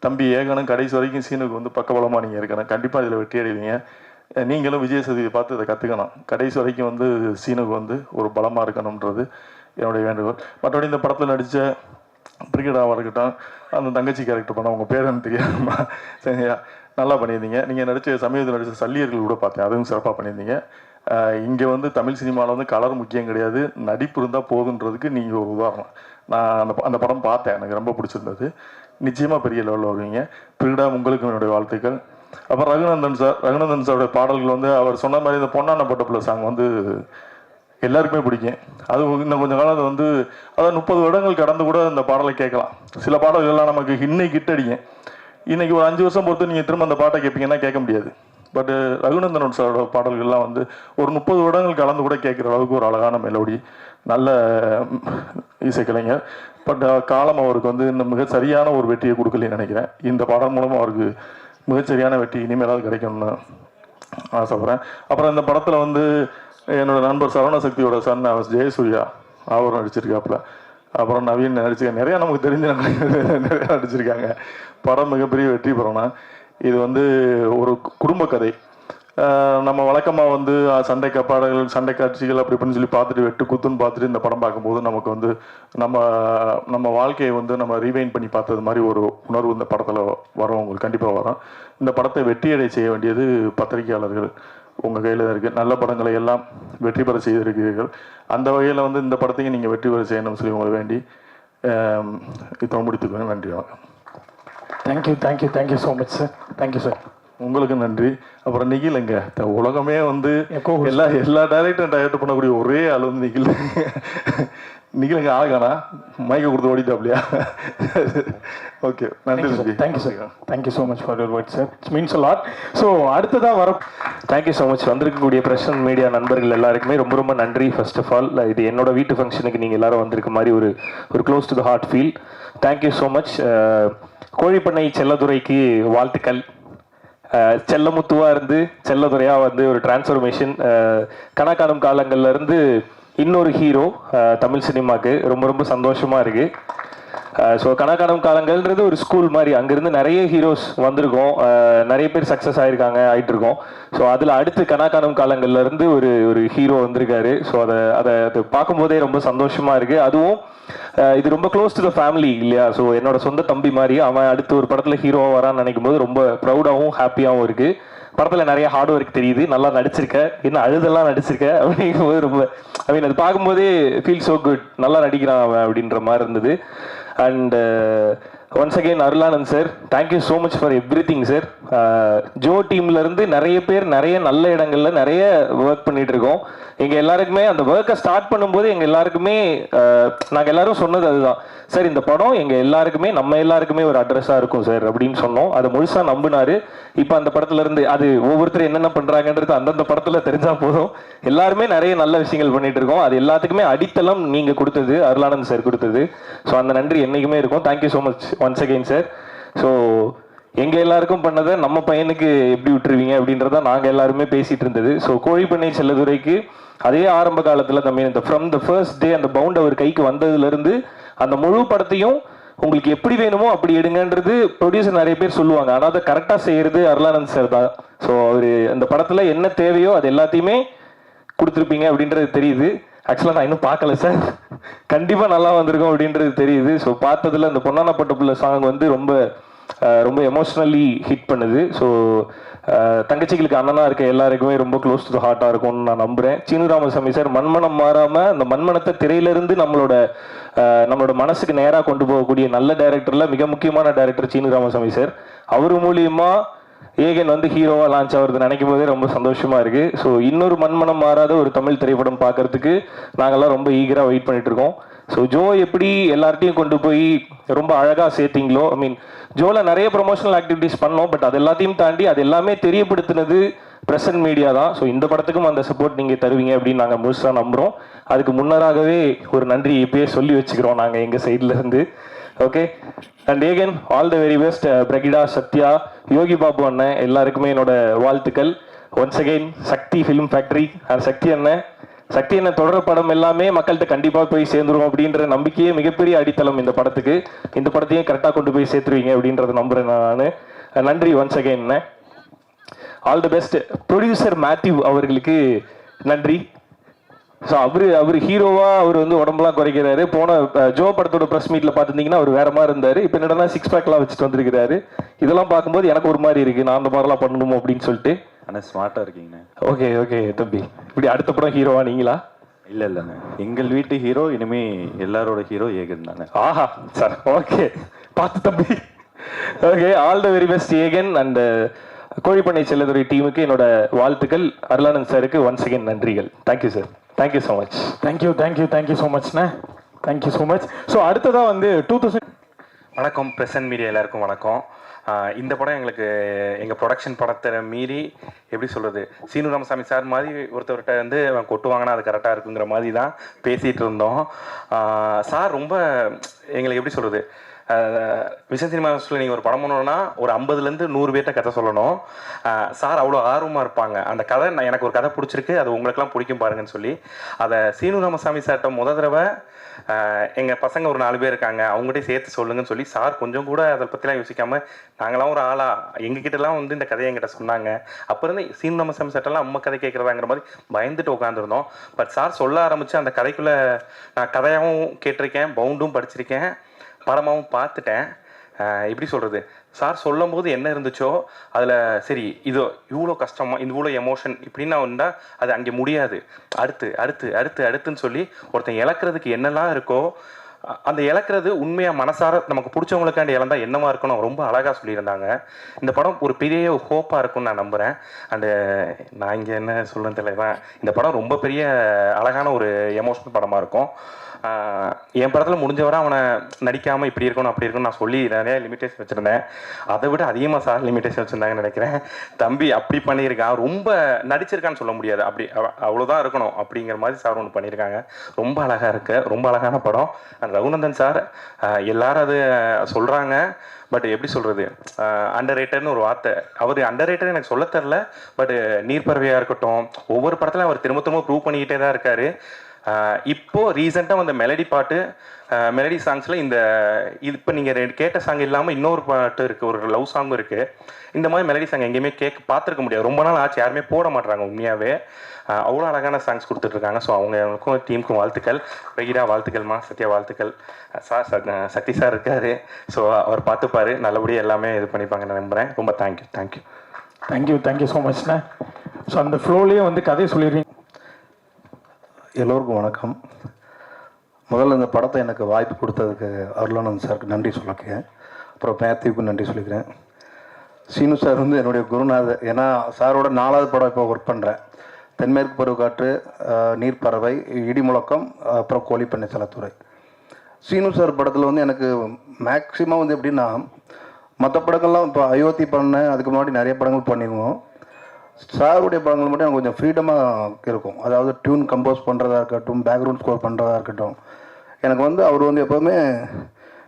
தம்பி ஏகனும் கடைசி வரைக்கும் சீனுக்கு வந்து பக்கபலமாக நீங்கள் இருக்கணும். கண்டிப்பாக இதில் வெற்றி அடைவீங்க. நீங்களும் விஜய் சேதுபதியை பார்த்து இதை கற்றுக்கணும். கடைசி வரைக்கும் வந்து சீனுக்கு வந்து ஒரு பலமாக இருக்கணுன்றது என்னுடைய வேண்டுகோள். மற்றபடி இந்த படத்தில் நடித்த பிரிகேடாவாக இருக்கட்டும், அந்த தங்கச்சி கேரக்டர் பண்ண உங்கள் பேர் எனக்கு தெரியாமா, சரியா நல்லா பண்ணியிருந்தீங்க. நீங்கள் சமீபத்தில் நடித்த சல்லியர்கள் கூட பார்த்தேன், அதுவும் சிறப்பாக பண்ணியிருந்தீங்க. இங்கே வந்து தமிழ் சினிமாவில் வந்து கலர் முக்கியம் கிடையாது, நடிப்பு இருந்தால் போதுன்றதுக்கு நீங்கள் ஒரு உதாரணம். நான் அந்த படம் பார்த்தேன், எனக்கு ரொம்ப பிடிச்சிருந்தது. நிச்சயமாக பெரிய லெவலில் வருவீங்க. பிரிகேடா உங்களுக்கும் என்னுடைய வாழ்த்துக்கள். அப்புறம் ரகுநந்தன் சாரோட பாடல்கள் வந்து அவர் சொன்ன மாதிரி இந்த பொன்னான பட்டப்புல சாங் வந்து எல்லாருக்குமே பிடிக்கும். அது இன்னும் கொஞ்சம் காலம் வந்து அதாவது 30 வருடங்கள் கடந்து கூட இந்த பாடலை கேட்கலாம். சில பாடல்கள்லாம் நமக்கு இன்னைக்கு ஹிட் அடிக்கும். இன்னைக்கு ஒரு 5 வருஷம் பொறுத்து நீங்கள் திரும்ப அந்த பாட்டை கேட்பீங்கன்னா கேட்க முடியாது. பட் ரகுநந்தன் சாரோட பாடல்கள்லாம் வந்து ஒரு 30 வருடங்கள் கலந்து கூட கேட்குற அளவுக்கு ஒரு அழகான மெலோடி, நல்ல இசைக்கலைஞர். பட் காலம் அவருக்கு வந்து இன்னும் மிக சரியான ஒரு வெற்றியை கொடுக்கலன்னு நினைக்கிறேன். இந்த பாடல் மூலமாக அவருக்கு மிகச்சரியான வெற்றி இனிமேலாவது கிடைக்கணும்னு ஆசைப்பட்றேன். அப்புறம் இந்த படத்தில் வந்து என்னோட நண்பர் சரவணசக்தியோட சன் ஜெயசூர்யா அவரும் நடிச்சிருக்காப்புல. அப்புறம் நவீன் நடிச்சிருக்காங்க. நிறையா நமக்கு தெரிஞ்ச நிறையா நடிச்சிருக்காங்க. படம் மிகப்பெரிய வெற்றி பெறணும். இது வந்து ஒரு குடும்ப கதை. நம்ம வழக்கமாக வந்து சண்டை பாடல்கள், சண்டை காட்சிகள் அப்படி இப்படின்னு சொல்லி பார்த்துட்டு வெட்டு குத்துன்னு பார்த்துட்டு இந்த படம் பார்க்கும்போது நமக்கு வந்து நம்ம வாழ்க்கையை வந்து நம்ம ரீவைன் பண்ணி பார்த்தது மாதிரி ஒரு உணர்வு இந்த படத்தில் வரவங்களுக்கு கண்டிப்பாக வரும். இந்த படத்தை வெற்றியடை செய்ய வேண்டியது பத்திரிகையாளர்கள் உங்கள் கையில் தான் இருக்குது. நல்ல படங்களை எல்லாம் வெற்றி பெற செய்திருக்கிறீர்கள். அந்த வகையில் வந்து இந்த படத்தையும் நீங்கள் வெற்றி பெற செய்யணும்னு சொல்லி உங்களை வேண்டி இதை முடித்துக்கோங்க. நன்றி, வணக்கம். Thank you so much sir. Thank you sir. உங்களுக்கு நன்றி. அப்புறம் நிகிலங்க, உலகமே வந்து எல்லா டைரக்டரும் டைரக்டர் பண்ணக்கூடிய ஒரே ஆள் வந்து நிகழ்ங்க ஆளுக்கானா மைக்கை கொடுத்து ஓடிட்டாப்லையா? ஓகே, நன்றி தம்பி. Thank you sir, thank you so much for your word sir, it's means a lot. So அடுத்ததாக வர தேங்க்யூ ஸோ மச். வந்திருக்கக்கூடிய பிரஸ் அண்ட் மீடியா நண்பர்கள் எல்லாருக்குமே ரொம்ப ரொம்ப நன்றி. ஃபர்ஸ்ட் ஆஃப் ஆல், இது என்னோட வீட்டு ஃபங்க்ஷனுக்கு நீங்கள் எல்லாரும் வந்திருக்க மாதிரி ஒரு close to the heart feel. Thank you so much. கோழிப்பண்ணை செல்லதுரைக்கு வாழ்த்துக்கள். செல்லமுத்துவாக இருந்து செல்லதுரையாக வந்து ஒரு டிரான்ஸ்ஃபர்மேஷன், கணக்காணும் காலங்கள்ல இருந்து இன்னொரு ஹீரோ தமிழ் சினிமாவுக்கு ரொம்ப ரொம்ப சந்தோஷமாக இருக்குது. ஸோ கணக்காணும் காலங்கள்ன்றது ஒரு ஸ்கூல் மாதிரி, அங்கேருந்து நிறைய ஹீரோஸ் வந்திருக்கோம், நிறைய பேர் சக்ஸஸ் ஆகிட்டு இருக்கோம். ஸோ அதில் அடுத்து கணக்காணும் காலங்கள்லேருந்து ஒரு ஹீரோ வந்திருக்காரு. ஸோ அதை பார்க்கும்போதே ரொம்ப சந்தோஷமாக இருக்குது. அதுவும் இது ரொம்ப க்ளோஸ் டு த ஃபேமிலி இல்லையா? ஸோ என்னோட சொந்த தம்பி மாதிரி அவன் அடுத்து ஒரு படத்தில் ஹீரோவாக வரான்னு நினைக்கும் போது ரொம்ப ப்ரௌடாகவும் ஹாப்பியாகவும் இருக்குது. படத்தில் நிறைய ஹார்ட் ஒர்க் தெரியுது, நல்லா நடிச்சிருக்க, இன்னும் அழுதெல்லாம் நடிச்சிருக்க அப்படிங்கும்போது ரொம்ப அது பார்க்கும்போதே ஃபீல் ஸோ குட், நல்லா நடிக்கிறான் அவன் அப்படின்ற மாதிரி இருந்தது. And once again Arulanand sir, thank you so much for everything sir. ஜோ டீம்லேருந்து நிறைய பேர் நிறைய நல்ல இடங்கள்ல நிறைய ஒர்க் பண்ணிட்டு இருக்கோம். எங்கள் எல்லாருக்குமே அந்த ஒர்க்கை ஸ்டார்ட் பண்ணும்போது எங்கள் எல்லாருக்குமே நாங்கள் எல்லாரும் சொன்னது அதுதான் சார், இந்த படம் எங்கள் எல்லாருக்குமே நம்ம எல்லாருக்குமே ஒரு அட்ரஸாக இருக்கும் சார் அப்படின்னு சொன்னோம். அதை முழுசாக நம்பினாரு. இப்போ அந்த படத்துலேருந்து அது ஒவ்வொருத்தரும் என்னென்ன பண்ணுறாங்கன்றது அந்தந்த படத்தில் தெரிஞ்சால் போதும். எல்லாருமே நிறைய நல்ல விஷயங்கள் பண்ணிட்டு இருக்கோம். அது எல்லாத்துக்குமே அடித்தளம் நீங்கள் கொடுத்தது, அருளானந்த் சார் கொடுத்தது. ஸோ அந்த நன்றி என்றைக்குமே இருக்கும். Thank you so much once again sir. So எங்கள் எல்லாருக்கும் பண்ணதை நம்ம பையனுக்கு எப்படி விட்டுருவீங்க அப்படின்றத நாங்கள் எல்லாருமே பேசிகிட்டு இருந்தது. ஸோ கோழிப்பண்ணை செல்லதுரைக்கு அதே ஆரம்ப காலத்தில் இந்த ஃப்ரம் த ஃபர்ஸ்ட் டே அந்த பவுண்ட் அவர் கைக்கு வந்ததுலேருந்து அந்த முழு படத்தையும் உங்களுக்கு எப்படி வேணுமோ அப்படி எடுங்கன்றது ப்ரொடியூசர் நிறைய பேர் சொல்லுவாங்க. ஆனால் அதை கரெக்டாக செய்கிறது அருளானந்த் சார் தான். ஸோ அவர் அந்த படத்தில் என்ன தேவையோ அது எல்லாத்தையுமே கொடுத்துருப்பீங்க அப்படின்றது தெரியுது. ஆக்சுவலாக நான் இன்னும் பார்க்கல சார், கண்டிப்பாக நல்லா வந்திருக்கும் அப்படின்றது தெரியுது. ஸோ பார்த்ததில் அந்த பொன்னானப்பட்ட பிள்ளை சாங் வந்து ரொம்ப ரொம்ப எமோஷ்னலி ஹிட் பண்ணுது. ஸோ தங்கச்சிகளுக்கு அண்ணனாக இருக்க எல்லாருக்குமே ரொம்ப க்ளோஸ் டு த ஹார்ட்டாக இருக்கும்னு நான் நம்புகிறேன். சீனு ராமசாமி சார் மண்மனம் மாறாமல் அந்த மண்மனத்தை திரையிலிருந்து நம்மளோட மனசுக்கு நேராக கொண்டு போகக்கூடிய நல்ல டைரக்டரில் மிக முக்கியமான டைரக்டர் சீனு ராமசாமி சார். அவர் மூலியமா ஏகன் வந்து ஹீரோவாக லான்ச் ஆகிறது நினைக்கும் போதே ரொம்ப சந்தோஷமாக இருக்குது. ஸோ இன்னொரு மண்மனம் மாறாத ஒரு தமிழ் திரைப்படம் பார்க்கறதுக்கு நாங்கள்லாம் ரொம்ப ஈகராக வெயிட் பண்ணிட்டு இருக்கோம். ஸோ ஜோ எப்படி எல்லார்ட்டையும் கொண்டு போய் ரொம்ப அழகாக சேர்த்திங்களோ, ஜோவில் நிறைய ப்ரொமோஷனல் ஆக்டிவிட்டீஸ் பண்ணோம். பட் அது எல்லாத்தையும் தாண்டி அது எல்லாமே தெரியப்படுத்தினது ப்ரெஸ் அண்ட் மீடியா தான். ஸோ இந்த படத்துக்கும் அந்த சப்போர்ட் நீங்கள் தருவீங்க அப்படின்னு நாங்கள் முழுசாக நம்புகிறோம். அதுக்கு முன்னராகவே ஒரு நன்றி இப்பயே சொல்லி வச்சுக்கிறோம் நாங்கள் எங்கள் சைட்லேருந்து. Okay, and Egan all the very best. Brigida, Sathya, Yogi Babu அண்ணன் எல்லாருக்குமே என்னோட வாழ்த்துக்கள். Once again Sakthi film factory and Sakthi அண்ணன் தொடர் படம் எல்லாமே மக்கள்கிட்ட கண்டிப்பாக போய் சேர்ந்துரும் அப்படின்ற நம்பிக்கையே மிகப்பெரிய அடித்தளம் இந்த படத்துக்கு. இந்த படத்தையும் கரெக்டாக கொண்டு போய் சேர்த்துருவீங்க அப்படின்றத நம்புறேன் நான். நன்றி once again. All the best. Producer Matthew அவர்களுக்கு நன்றி. ஸோ அவர் ஹீரோவாக அவர் வந்து உடம்புலாம் குறைக்கிறாரு. போன ஜோ படத்தோட ப்ரெஸ் மீட்டில் பார்த்துருந்தீங்கன்னா அவர் வேற மாதிரி இருந்தார். இப்போ என்னடா சிக்ஸ் பேக்லாம் வச்சுட்டு வந்திருக்கிறாரு. இதெல்லாம் பார்க்கும்போது எனக்கு ஒரு மாதிரி இருக்குது, நான் அந்த மாதிரிலாம் பண்ணணுமோ அப்படின்னு சொல்லிட்டு. ஆனால் ஸ்மார்ட்டாக இருக்கீங்கண்ணே. ஓகே தம்பி. இப்படி அடுத்த படம் ஹீரோவா நீங்களா? இல்லைண்ணே, எங்கள் வீட்டு ஹீரோ இனிமே எல்லாரோட ஹீரோ ஏகன் தானே. ஆஹா சார், ஓகே பார்த்து தம்பி. Okay, all the very best Egan. And Kozhipannai Chelladurai டீமுக்கு என்னோட வாழ்த்துக்கள். அருளானந்த் சாருக்கு ஒன்ஸ் அகெயின் நன்றிகள். Thank you sir, thank you so much. Thank you so மச்ண்ணே, தேங்க்யூ ஸோ மச். ஸோ அடுத்ததாக வந்து 2000. வணக்கம் ப்ரெஸ் அண்ட் மீடியா எல்லாருக்கும் வணக்கம். இந்த படம் எங்களுக்கு எங்கள் ப்ரொடக்ஷன் படத்தை மீறி எப்படி சொல்கிறது, சீனு ராமசாமி சார் மாதிரி ஒருத்தர்கிட்ட வந்து கொட்டுவாங்கன்னா அது கரெக்டாக இருக்குங்கிற மாதிரி தான் பேசிகிட்டு இருந்தோம். சார் ரொம்ப எங்களுக்கு எப்படி சொல்கிறது, விஷன் சினிமா நீங்கள் ஒரு படம் பண்ணணுன்னா ஒரு 50லேருந்து 100 பேர்கிட்ட கதை சொல்லணும். சார் அவ்வளோ ஆர்வமாக இருப்பாங்க. அந்த கதை எனக்கு ஒரு கதை பிடிச்சிருக்கு, அது உங்களுக்கெல்லாம் பிடிக்கும் பாருங்கன்னு சொல்லி அதை சீனு ராமசாமி சார்கிட்ட முதல் தடவை எங்கள் பசங்க ஒரு 4 பேர் இருக்காங்க அவங்ககிட்ட சேர்த்து சொல்லுங்கன்னு சொல்லி சார் கொஞ்சம் கூட அதை பற்றிலாம் யோசிக்காமல் நாங்களாம் ஒரு ஆளா எங்ககிட்டலாம் வந்து இந்த கதையை எங்கிட்ட சொன்னாங்க. அப்போ இருந்து சீனு ராமசாமி சார்ட்டெல்லாம் அம்மா கதை கேட்குறதாங்கிற மாதிரி பயந்துட்டு உட்காந்துருந்தோம். பட் சார் சொல்ல ஆரம்பித்து அந்த கதைக்குள்ளே நான் கதையாகவும் கேட்டிருக்கேன், பவுண்டும் படிச்சிருக்கேன், படமாகவும் பார்த்துட்டேன். எப்படி சொல்கிறது, சார் சொல்லும் போது என்ன இருந்துச்சோ அதில் சரி இது இவ்வளோ கஷ்டமாக இவ்வளோ எமோஷன் இப்படின்னா வந்தால் அது அங்கே முடியாது, அடுத்து அடுத்து அடுத்து அடுத்துன்னு சொல்லி ஒருத்தன் இழக்கிறதுக்கு என்னெல்லாம் இருக்கோ அந்த இழக்கிறது உண்மையாக மனசார நமக்கு பிடிச்சவங்களுக்காண்டி இழந்தா என்னவா இருக்கணும் ரொம்ப அழகாக சொல்லியிருந்தாங்க. இந்த படம் ஒரு பெரிய ஹோப்பாக இருக்கும்னு நான் நம்புகிறேன். அண்டு நான் இங்கே என்ன சொல்லுன்னு தெரியல, இந்த படம் ரொம்ப பெரிய அழகான ஒரு எமோஷனல் படமாக இருக்கும். என் படத்தில் முடிஞ்சவரை அவனை நடிக்காமல் இப்படி இருக்கணும் அப்படி இருக்கணும் நான் சொல்லி நிறைய லிமிட்டேஷன் வச்சுருந்தேன். அதை விட அதிகமாக சார் லிமிட்டேஷன் வச்சுருந்தாங்கன்னு நினைக்கிறேன். தம்பி அப்படி பண்ணியிருக்கான், ரொம்ப நடிச்சிருக்கான்னு சொல்ல முடியாது, அப்படி அவ்வளோதான் இருக்கணும் அப்படிங்கிற மாதிரி சார் ஒன்று பண்ணியிருக்காங்க. ரொம்ப அழகாக இருக்கு, ரொம்ப அழகான படம். ரகுநந்தன் சார் எல்லாரும் அது சொல்கிறாங்க, பட் எப்படி சொல்கிறது, அண்டர் ரேட்டர்னு ஒரு வார்த்தை. அவர் அண்டர் ரேட்டர் எனக்கு சொல்ல தெரில, பட் நீர்ப்பறவையாக இருக்கட்டும், ஒவ்வொரு படத்துலையும் அவர் திரும்ப திரும்ப ப்ரூவ் பண்ணிக்கிட்டே தான் இருக்கார். இப்போது ரீசெண்டாக வந்த மெலடி பாட்டு, மெலடி சாங்ஸில் இந்த இது இப்போ நீங்கள் கேட்ட சாங் இல்லாமல் இன்னொரு பாட்டு இருக்குது, ஒரு லவ் சாங்கும் இருக்குது. இந்த மாதிரி மெலடி சாங் எங்கேயுமே பார்த்துருக்க முடியாது, ரொம்ப நாள் ஆச்சு, யாருமே போட மாட்டுறாங்க உண்மையாகவே. அவ்வளோ அழகான சாங்ஸ் கொடுத்துட்ருக்காங்க. ஸோ அவங்களுக்கும் டீமுக்கும் வாழ்த்துக்கள். பிரகிடா வாழ்த்துக்கள்மா, சத்யா வாழ்த்துக்கள். சார் சக்தி சார் இருக்கார், ஸோ அவர் பார்த்துப்பார், நல்லபடியாக எல்லாமே இது பண்ணிப்பாங்க நான் நம்புகிறேன். ரொம்ப தேங்க்யூ. தேங்க்யூ ஸோ மச்ண்ணே. ஸோ அந்த ஃப்ளோலேயே வந்து கதையை சொல்லிடுறீங்க. எல்லோருக்கும் வணக்கம். முதல்ல இந்த படத்தை எனக்கு வாய்ப்பு கொடுத்ததுக்கு அருளானந்த் சாருக்கு நன்றி சொல்லிக்கிறேன். அப்புறம் மேத்யூவுக்கும் நன்றி சொல்லிக்கிறேன். சீனு சார் வந்து என்னுடைய குருநாதர். ஏன்னா சாரோட 4வது படம் இப்போ ஒர்க் பண்ணுறேன். தென்மேற்கு பருவக்காற்று, நீர்ப்பறவை, இடிமுழக்கம், அப்புறம் கோழிப்பண்ணை செல்லத்துறை. சீனு சார் படத்தில் வந்து எனக்கு மேக்ஸிமம் வந்து எப்படின்னா, மற்ற படங்கள்லாம் இப்போ அயோத்தி பண்ணேன், அதுக்கு முன்னாடி நிறைய படங்கள் பண்ணிடுவோம். சாருடைய படங்கள் மட்டும் எனக்கு கொஞ்சம் ஃப்ரீடமாக இருக்கும். அதாவது டியூன் கம்போஸ் பண்ணுறதா இருக்கட்டும், பேக்ரவுண்ட் ஸ்கோர் பண்ணுறதா இருக்கட்டும், எனக்கு வந்து அவர் வந்து எப்போவுமே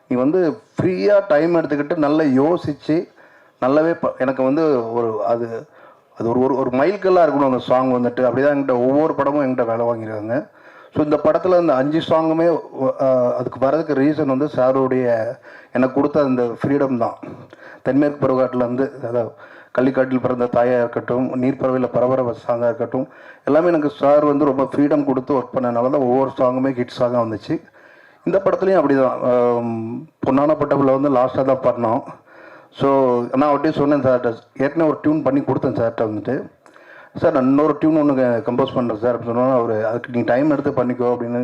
நீ வந்து ஃப்ரீயாக டைம் எடுத்துக்கிட்டு நல்லா யோசித்து நல்லாவே எனக்கு வந்து ஒரு அது அது ஒரு ஒரு மைல்கல்லாக இருக்கணும் அந்த சாங் வந்துட்டு. அப்படி தான் என்கிட்ட ஒவ்வொரு படமும் என்கிட்ட வேலை வாங்கியிருக்காங்க. ஸோ இந்த படத்தில் இந்த 5 சாங்குமே அதுக்கு வரதுக்கு ரீசன் வந்து சாருடைய எனக்கு கொடுத்த அந்த ஃப்ரீடம் தான். தென்மேற்கு பருவக்காட்டிலேருந்து, அதாவது கள்ளிக்காட்டில் பிறந்த தாயாக இருக்கட்டும், நீர்ப்பறவையில் பரபரப்ப சாங்காக இருக்கட்டும், எல்லாமே எனக்கு சார் வந்து ரொம்ப ஃப்ரீடம் கொடுத்து ஒர்க் பண்ணனால தான் ஒவ்வொரு சாங்குமே ஹிட் சாங்காக வந்துச்சு. இந்த படத்துலையும் அப்படி தான். பொன்னான பட்டப்பில் வந்து லாஸ்ட்டாக தான் பண்ணோம். ஸோ நான் அவர்கிட்டே சொன்னேன் சார்கிட்ட, ஏற்கனவே ஒரு டியூன் பண்ணி கொடுத்தேன் சார்கிட்ட வந்துட்டு, சார் நான் இன்னொரு டியூன் ஒன்று கம்போஸ் பண்ணுறேன் சார் அப்படின்னு சொன்னால், அவர் அதுக்கு நீங்கள் டைம் எடுத்து பண்ணிக்கோ அப்படின்னு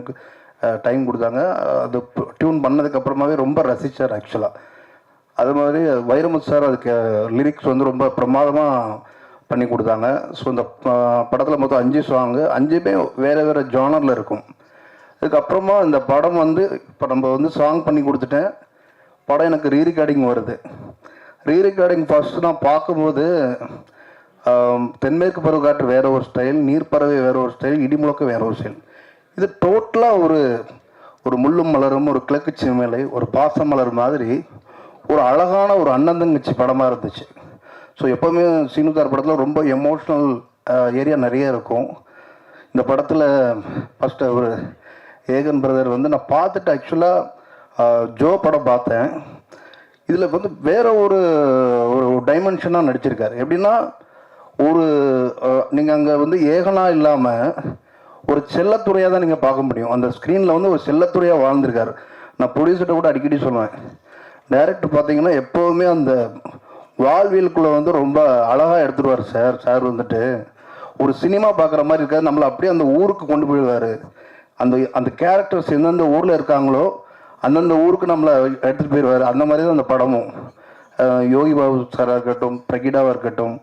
டைம் கொடுத்தாங்க. அது டியூன் பண்ணதுக்கப்புறமாவே ரொம்ப ரசித்தார் ஆக்சுவலாக. அது மாதிரி வைரமுத்து சார் அதுக்கு லிரிக்ஸ் வந்து ரொம்ப பிரமாதமாக பண்ணி கொடுத்தாங்க. ஸோ இந்த படத்தில் மொத்தம் 5 சாங்கு, 5மே வேறு ஜானரில் இருக்கும். அதுக்கப்புறமா இந்த படம் வந்து இப்போ நம்ம வந்து சாங் பண்ணி கொடுத்துட்டேன், படம் எனக்கு ரீரெக்கார்டிங் வருது. ரீரெக்கார்டிங் ஃபஸ்ட்டு நான் பார்க்கும்போது தென்மேற்கு பருவக்காற்று வேறு ஒரு ஸ்டைல், நீர்ப்பறவை வேறு ஒரு ஸ்டைல், இடிமுழக்கம் வேறு ஒரு ஸ்டைல். இது டோட்டலாக ஒரு முள்ளும் மலரும், ஒரு கிழக்கு சிமலை, ஒரு பாச மலர் மாதிரி ஒரு அழகான ஒரு அண்ணன் தங்கச்சி படமாக இருந்துச்சு. ஸோ எப்போவுமே சீனுதார் படத்தில் ரொம்ப எமோஷ்னல் ஏரியா நிறைய இருக்கும். இந்த படத்தில் ஃபஸ்ட்டு ஒரு ஏகன் பிரதர் வந்து நான் பார்த்துட்டு ஆக்சுவலாக ஜோ படம் பார்த்தேன். இதில் வந்து வேற ஒரு டைமென்ஷனாக நடிச்சிருக்காரு. எப்படின்னா நீங்கள் அங்கே வந்து ஏகனாக இல்லாமல் ஒரு செல்லத்துறையாக தான் நீங்கள் பார்க்க முடியும். அந்த ஸ்க்ரீனில் வந்து ஒரு செல்லத்துறையாக வாழ்ந்திருக்காரு. நான் ப்ரொடியூசர்கிட்ட கூட அடிக்கடி சொல்லுவேன், டைரக்டர் பார்த்தீங்கன்னா எப்போவுமே அந்த வாழ்வியலுக்குள்ளே வந்து ரொம்ப அழகாக எடுத்துடுவார் சார் வந்துட்டு ஒரு சினிமா பார்க்குற மாதிரி இருக்காது. நம்மளை அப்படியே அந்த ஊருக்கு கொண்டு போயிடுவார். அந்த கேரக்டர்ஸ் எந்தெந்த ஊரில் இருக்காங்களோ அந்தந்த ஊருக்கு நம்மளை எடுத்துகிட்டு போயிடுவார். அந்த மாதிரி தான் அந்த படமும். யோகி பாபு சாராக இருக்கட்டும், பிரகிடாவாக இருக்கட்டும்,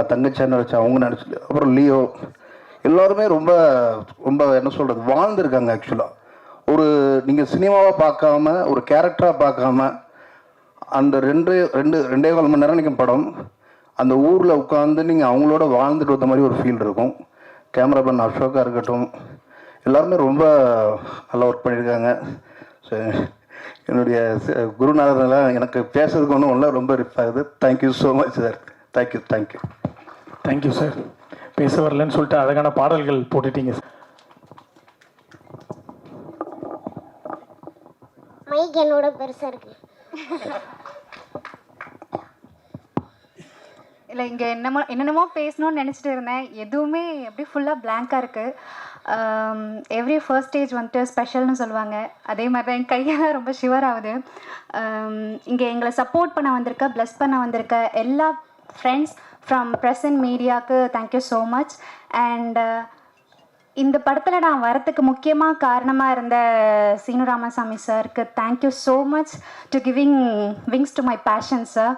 தங்கச்சான்னு நடிச்சா அவங்க நடிச்சு, அப்புறம் லியோ, எல்லோருமே ரொம்ப ரொம்ப என்ன சொல்கிறது வாழ்ந்துருக்காங்க. ஆக்சுவலாக நீங்கள் சினிமாவை பார்க்காம ஒரு கேரக்டராக பார்க்காம அந்த 2.25 மணி நேரம் நீங்கள் படம் அந்த ஊரில் உட்காந்து நீங்கள் அவங்களோட வாழ்ந்துட்டு வந்த மாதிரி ஒரு ஃபீல் இருக்கும். கேமராமேன் அசோகா இருக்கட்டும், எல்லாருமே ரொம்ப நல்லா ஒர்க் பண்ணியிருக்காங்க. ஸோ என்னுடைய குருநாதரெல்லாம் எனக்கு பேசுறதுக்கு ஒன்றும் இல்லை, ரொம்ப ரிஃப் ஆகுது. Thank you so much sir. Thank you sir. பேச வரலன்னு சொல்லிட்டு அழகான பாடல்கள் போட்டுட்டீங்க சார். மைக் என்னோட பெருசாக இருக்கு. இல்லை, இங்கே என்னென்னமோ பேசணும்னு நினச்சிட்டு இருந்தேன், எதுவுமே அப்படியே ஃபுல்லாக பிளாங்காக இருக்குது. எவ்ரி ஃபர்ஸ்ட் ஸ்டேஜ் வந்துட்டு ஸ்பெஷல்னு சொல்லுவாங்க, அதே மாதிரி தான் என் கையெல்லாம் ரொம்ப ஷிவர் ஆகுது. இங்கே எங்களை சப்போர்ட் பண்ண வந்திருக்க, ப்ளஸ் பண்ண வந்திருக்க எல்லா ஃப்ரெண்ட்ஸ் ஃப்ரம் ப்ரெசன்ட் மீடியாவுக்கு தேங்க்யூ ஸோ மச். அண்ட் இந்த படத்தில் நான் வரத்துக்கு முக்கியமாக காரணமாக இருந்த சீனு ராமசாமி சாருக்கு thank you so much to giving wings to my passion sir.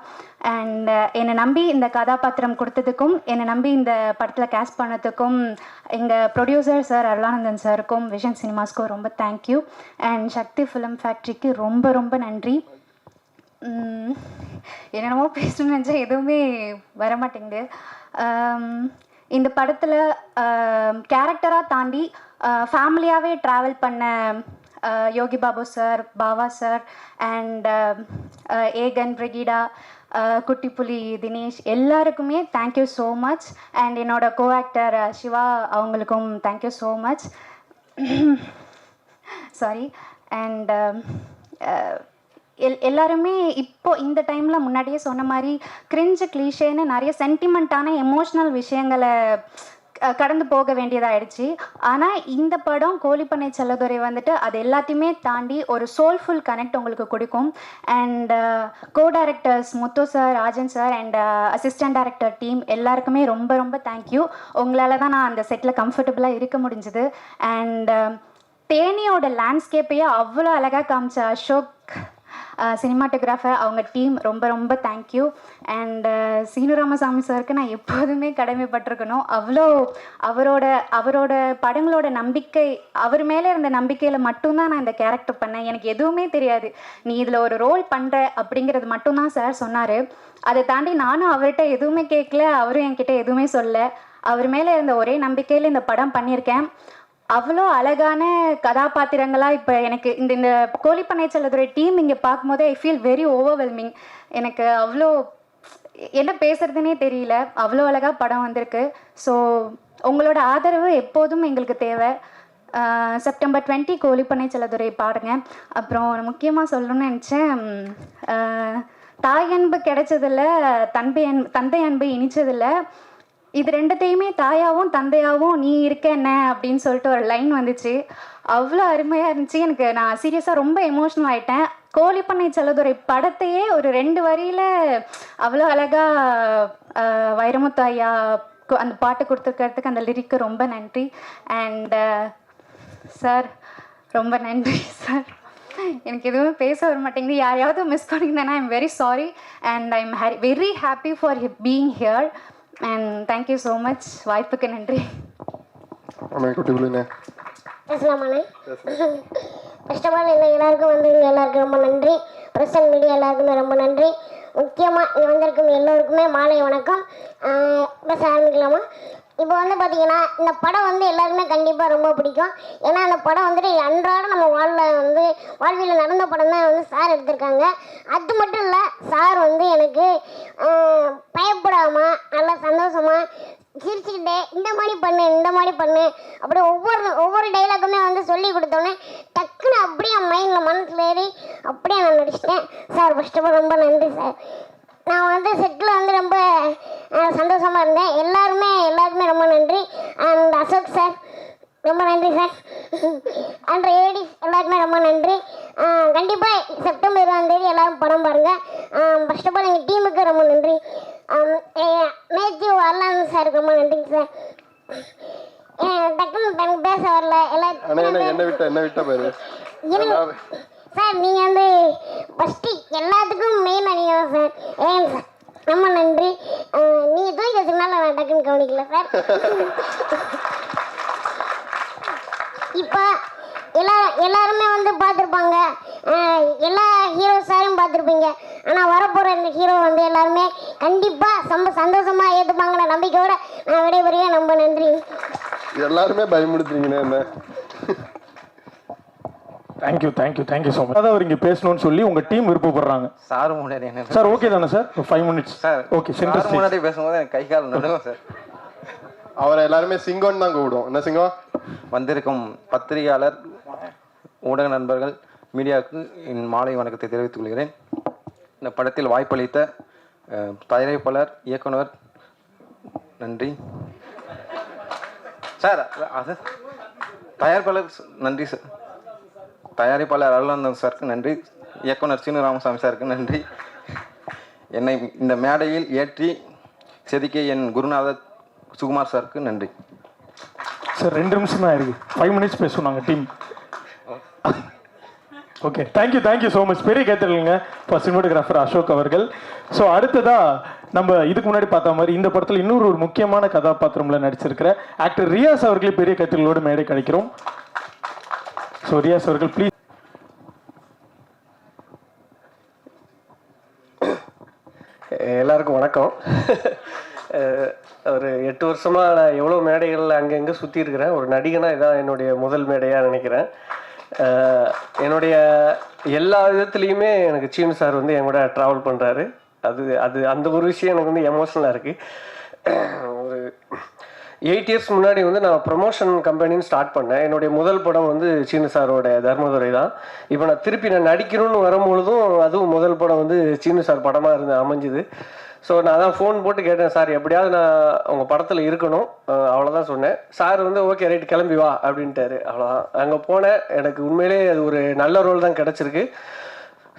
And என்னை நம்பி இந்த கதாபாத்திரம் கொடுத்ததுக்கும் என்னை நம்பி இந்த படத்தில் கேஸ்ட் பண்ணதுக்கும் எங்கள் ப்ரொடியூசர் சார் அருளானந்தன் சாருக்கும் விஷன் சினிமாஸ்க்கும் ரொம்ப தேங்க்யூ. அண்ட் சக்தி ஃபிலிம் ஃபேக்ட்ரிக்கு ரொம்ப ரொம்ப நன்றி. என்னென்னமோ பேசணும்னு நினச்சா எதுவுமே வரமாட்டேங்குது. இந்த படத்தில் கேரக்டராக தாண்டி ஃபேமிலியாகவே ட்ராவல் பண்ண Yogi Babu sir, Bava sir and Egan, Brigida, Kuttipuli, Dinesh எல்லாருக்குமே தேங்க்யூ ஸோ மச். அண்ட் என்னோட கோ ஆக்டர் சிவா அவங்களுக்கும் thank you so much. Sorry. And எல்லாருமே இப்போ இந்த டைமில் முன்னாடியே சொன்ன மாதிரி கிரிஞ்சு கிளீஷேன்னு நிறைய சென்டிமெண்ட்டான எமோஷ்னல் விஷயங்களை கடந்து போக வேண்டியதாகிடுச்சு. ஆனால் இந்த படம் கோழிப்பண்ணை செல்லதுரை வந்துட்டு அது எல்லாத்தையுமே தாண்டி ஒரு சோல்ஃபுல் கனெக்ட் உங்களுக்கு கொடுக்கும். And go directors Muthu sir, Rajan sir and assistant director team எல்லாருக்குமே ரொம்ப ரொம்ப தேங்க்யூ. உங்களால் தான் நான் அந்த செட்டில் கம்ஃபர்டபுளாக இருக்க முடிஞ்சுது. அண்ட் தேனியோட லேண்ட்ஸ்கேப்பையே அவ்வளோ அழகாக காமிச்ச அசோக் சினிமாட்டோகிராஃபர், அவங்க டீம் ரொம்ப ரொம்ப தேங்க்யூ. அண்ட் சீனு ராமசாமி சாருக்கு நான் எப்போதுமே கடமைப்பட்டிருக்கணும். அவ்வளோ அவரோட படங்களோட நம்பிக்கை, அவர் மேலே இருந்த நம்பிக்கையில் மட்டும்தான் நான் இந்த கேரக்டர் பண்ணேன். எனக்கு எதுவுமே தெரியாது. நீ இதில் ஒரு ரோல் பண்ணுற அப்படிங்கிறது மட்டும்தான் சார் சொன்னார். அதை தாண்டி நானும் அவர்கிட்ட எதுவுமே கேட்கல, அவரும் என்கிட்ட எதுவுமே சொல்ல. அவர் மேலே இருந்த ஒரே நம்பிக்கையில் இந்த படம் பண்ணியிருக்கேன். அவ்வளோ அழகான கதாபாத்திரங்களாக இப்போ எனக்கு இந்த கோழிப்பண்ணை செல்லதுரை டீம் இங்கே பார்க்கும்போதே ஐ ஃபீல் வெரி ஓவர்வெல்மிங். எனக்கு அவ்வளோ என்ன பேசுகிறதுனே தெரியல, அவ்வளோ அழகாக படம் வந்திருக்கு. ஸோ உங்களோட ஆதரவு எப்போதும் எங்களுக்கு தேவை. செப்டம்பர் 20 கோழிப்பண்ணை செல்லதுரை பாருங்க. அப்புறம் முக்கியமாக சொல்லணும்னு நினச்சேன், தாய் அன்பு கிடைச்சதில்ல, தந்தை அன்பு இனிச்சதில்ல, இது ரெண்டுத்தையுமே தாயாகவும் தந்தையாகவும் நீ இருக்க என்ன அப்படின்னு சொல்லிட்டு ஒரு லைன் வந்துச்சு. அவ்வளோ அருமையாக இருந்துச்சு. எனக்கு நான் சீரியஸாக ரொம்ப எமோஷ்னல் ஆகிட்டேன். கோழிப்பண்ணை செல்லதுரை படத்தையே ஒரு 2 வரியில் அவ்வளோ அழகாக வைரமுத்து ஐயா அந்த பாட்டு கொடுத்துருக்கிறதுக்கு அந்த லிரிக்கு ரொம்ப நன்றி. அண்ட் சார் ரொம்ப நன்றி சார். எனக்கு எதுவுமே பேச வர மாட்டேங்குது. யாரையாவது மிஸ் பண்ணியிருந்தேன்னா I am very sorry. And I am very happy for being here. And thank you so much. வாய்ப்புக்கு நன்றி. பேசலாமாண்ணே? ஃபர்ஸ்ட் ஆஃப் ஆல் எல்லாருக்கும் வந்திருங்க எல்லாருக்கும் ரொம்ப நன்றி. பிரசன்ட் மீடியா எல்லாருக்குமே ரொம்ப நன்றி. முக்கியமாக இங்கே வந்திருக்கும் எல்லோருக்குமே மாலை வணக்கம். பேச ஆரம்பிக்கலாமா? இப்போ வந்து பார்த்தீங்கன்னா இந்த படம் வந்து எல்லாருமே கண்டிப்பாக ரொம்ப பிடிக்கும். ஏன்னா அந்த படம் வந்துட்டு அன்றாட நம்ம வாழ்வியில் நடந்த படம் தான் வந்து சார் எடுத்திருக்காங்க. அது மட்டும் இல்லை, சார் வந்து எனக்கு பயப்படாமல் நல்லா சந்தோஷமாக சிரிச்சுக்கிட்டே இந்த மாதிரி பண்ணு அப்படி ஒவ்வொரு டைலாக்குமே வந்து சொல்லி கொடுத்தோன்னே டக்குன்னு அப்படியே மைண்டில் மனசில் ஏறி அப்படியே நான் நடிச்சிட்டேன். சார் ஃபர்ஸ்ட் ஆஃப் ஆல் ரொம்ப நன்றி சார். நான் வந்து செட்டில் வந்து ரொம்ப சந்தோஷமாக இருந்தேன். எல்லாருக்குமே ரொம்ப நன்றி. அண்ட் அசோக் சார் ரொம்ப நன்றி சார். அண்ட் ஏடிஸ் எல்லாருக்குமே ரொம்ப நன்றி. கண்டிப்பாக செப்டம்பர் 20 எல்லோரும் படம் பாருங்கள். ஃபர்ஸ்ட் ஆஃப் ஆல் எங்கள் டீமுக்கு ரொம்ப நன்றி. மேத்யூ அருளானந்த் சாருக்கு ரொம்ப நன்றிங்க சார். டக்குன்னு எனக்கு பேச வரல என்ன விட்ட பாரு சார். நீங்கள் வந்து ஃபஸ்ட்டு எல்லாத்துக்கும் மெயினாக நீங்கள் தான் சார். ஏன் சார் ரொம்ப நன்றி. நீங்கள் தூக்கி வச்சதுனால நான் டக்குன்னு கவனிக்கல சார். இப்போ எல்லாருமே வந்து பார்த்துருப்பாங்க, எல்லா ஹீரோ சாரையும் பார்த்துருப்பீங்க. ஆனால் வரப்போகிற இந்த ஹீரோ வந்து எல்லாருமே கண்டிப்பாக ரொம்ப சந்தோஷமாக ஏற்றுப்பாங்கிற நம்பிக்கையோட நான் விடைபெறுவேன். ரொம்ப நன்றி. எல்லாருமே பயமுடுத்துறீங்கண்ணே என்ன. Thank you so much. அதாவது அவர் இங்கே பேசணும்னு சொல்லி உங்கள் டீம் விருப்பப்படுறாங்க. சார் முன்னாடி என்ன சார் ஓகே தானே sir? 5 minutes sir. Okay. Sir முன்னாடி பேசும்போது எனக்கு கை கால் நடுவும் சார். அவரை எல்லாருமே சிங்கம்னு தான் கூப்பிடுவோம். என்ன சிங்கம்? வந்திருக்கும் பத்திரிகையாளர், ஊடக நண்பர்கள், மீடியாவுக்கு என் மாலை வணக்கத்தை தெரிவித்துக் கொள்கிறேன். இந்த படத்தில் வாய்ப்பளித்த தயாரிப்பாளர், இயக்குனர் நன்றி சார். அது தயாரிப்பாளர் நன்றி சார். தயாரிப்பாளர் அருளானந்தன் சாருக்கு நன்றி. இயக்குனர் சீனு ராமசாமி சாருக்கு நன்றி. என்னை இந்த மேடையில் ஏற்றி செதுக்கிய என் குருநாதர் சுகுமார் சாருக்கு நன்றி. சார் 2 நிமிஷம் தான் இருக்குது, 5 மினிட்ஸ் பேசுவோம் நாங்கள் team. Okay, thank you so much. பெரிய கேட்டுருங்க இப்போ சினிமாட்டோகிராஃபர் அசோக் அவர்கள். ஸோ அடுத்ததாக நம்ம இதுக்கு முன்னாடி பார்த்த மாதிரி இந்த படத்தில் இன்னொரு ஒரு முக்கியமான கதாபாத்திரமில் நடிச்சிருக்கிற ஆக்டர் ரியாஸ் அவர்களே பெரிய கட்டுகளோடு மேடை கிடைக்கிறோம். ஸோ ரியாஸ் அவர்கள் ப்ளீஸ். எல்லாருக்கும் வணக்கம். ஒரு 8 வருஷமாக நான் எவ்வளோ மேடைகளில் அங்கங்கே சுற்றி இருக்கிறேன். ஒரு நடிகனாக இதான் என்னுடைய முதல் மேடையாக நினைக்கிறேன். என்னுடைய எல்லா விதத்துலேயுமே எனக்கு சீனு சார் வந்து என் கூட ட்ராவல் பண்ணுறாரு. அந்த ஒரு விஷயம் எனக்கு வந்து எமோஷ்னலாக இருக்குது. ஒரு 8 இயர்ஸ் முன்னாடி வந்து நான் ப்ரமோஷன் கம்பெனின்னு ஸ்டார்ட் பண்ணேன். என்னுடைய முதல் படம் வந்து சீனு சாரோட தர்மதுரை தான். இப்போ நான் திருப்பி நடிக்கணும்னு வரும்பொழுதும் அதுவும் முதல் படம் வந்து சீனு சார் படமாக அமைஞ்சுது. ஸோ நான் தான் ஃபோன் போட்டு கேட்டேன், சார் எப்படியாவது நான் உங்கள் படத்தில் இருக்கணும், அவ்வளோதான் சொன்னேன். சார் வந்து ஓகே ரைட் கிளம்பி வா அப்படின்ட்டாரு. அவ்வளோதான். அங்கே போனேன். எனக்கு உண்மையிலே அது ஒரு நல்ல ரோல் தான் கிடச்சிருக்கு.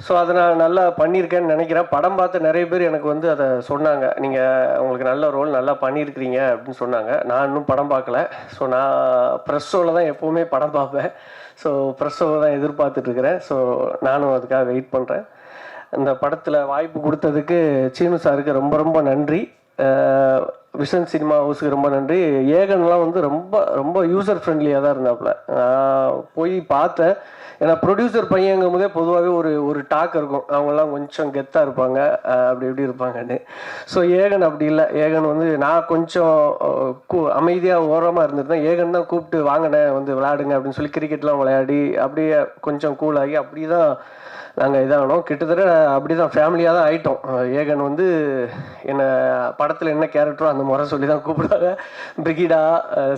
ஸோ அதை நான் நல்லா பண்ணியிருக்கேன்னு நினைக்கிறேன். படம் பார்த்து நிறைய பேர் எனக்கு வந்து அதை சொன்னாங்க, நீங்கள் உங்களுக்கு நல்ல ரோல் நல்லா பண்ணியிருக்கிறீங்க அப்படின்னு சொன்னாங்க. நான் இன்னும் படம் பார்க்கல. ஸோ நான் ப்ரெஸ் ஷோவில் தான் எப்போவுமே படம் பார்ப்பேன். ஸோ ப்ரெஸ் ஷோவை தான் எதிர்பார்த்துட்ருக்கிறேன். ஸோ நானும் அதுக்காக வெயிட் பண்ணுறேன். இந்த படத்தில் வாய்ப்பு கொடுத்ததுக்கு சீனு சாருக்கு ரொம்ப ரொம்ப நன்றி. விஷன் சினிமா ஹவுஸுக்கு ரொம்ப நன்றி. ஏகன்லாம் வந்து ரொம்ப ரொம்ப யூசர் ஃப்ரெண்ட்லியாக தான் இருந்தாப்புல. நான் போய் பார்த்தேன். ஏன்னா ப்ரொடியூசர் பையங்கும் போதே பொதுவாகவே ஒரு டாக் இருக்கும், அவங்கெல்லாம் கொஞ்சம் கெத்தாக இருப்பாங்க, அப்படி இப்படி இருப்பாங்கன்னு. ஸோ ஏகன் அப்படி இல்லை. ஏகன் வந்து நான் கொஞ்சம் அமைதியாக ஓரமாக இருந்திருந்தேன். ஏகன் தான் கூப்பிட்டு வாங்கினேன் வந்து விளையாடுங்க அப்படின்னு சொல்லி கிரிக்கெட்லாம் விளையாடி அப்படியே கொஞ்சம் கூலாகி அப்படி தான் நாங்கள் இதாகணும். கிட்டத்தட்ட அப்படி தான் ஃபேமிலியாக தான் ஆகிட்டோம். ஏகன் வந்து என்னை படத்தில் என்ன கேரக்டரோ அந்த முறை சொல்லி தான் கூப்பிடுவாங்க. பிரிகிடா,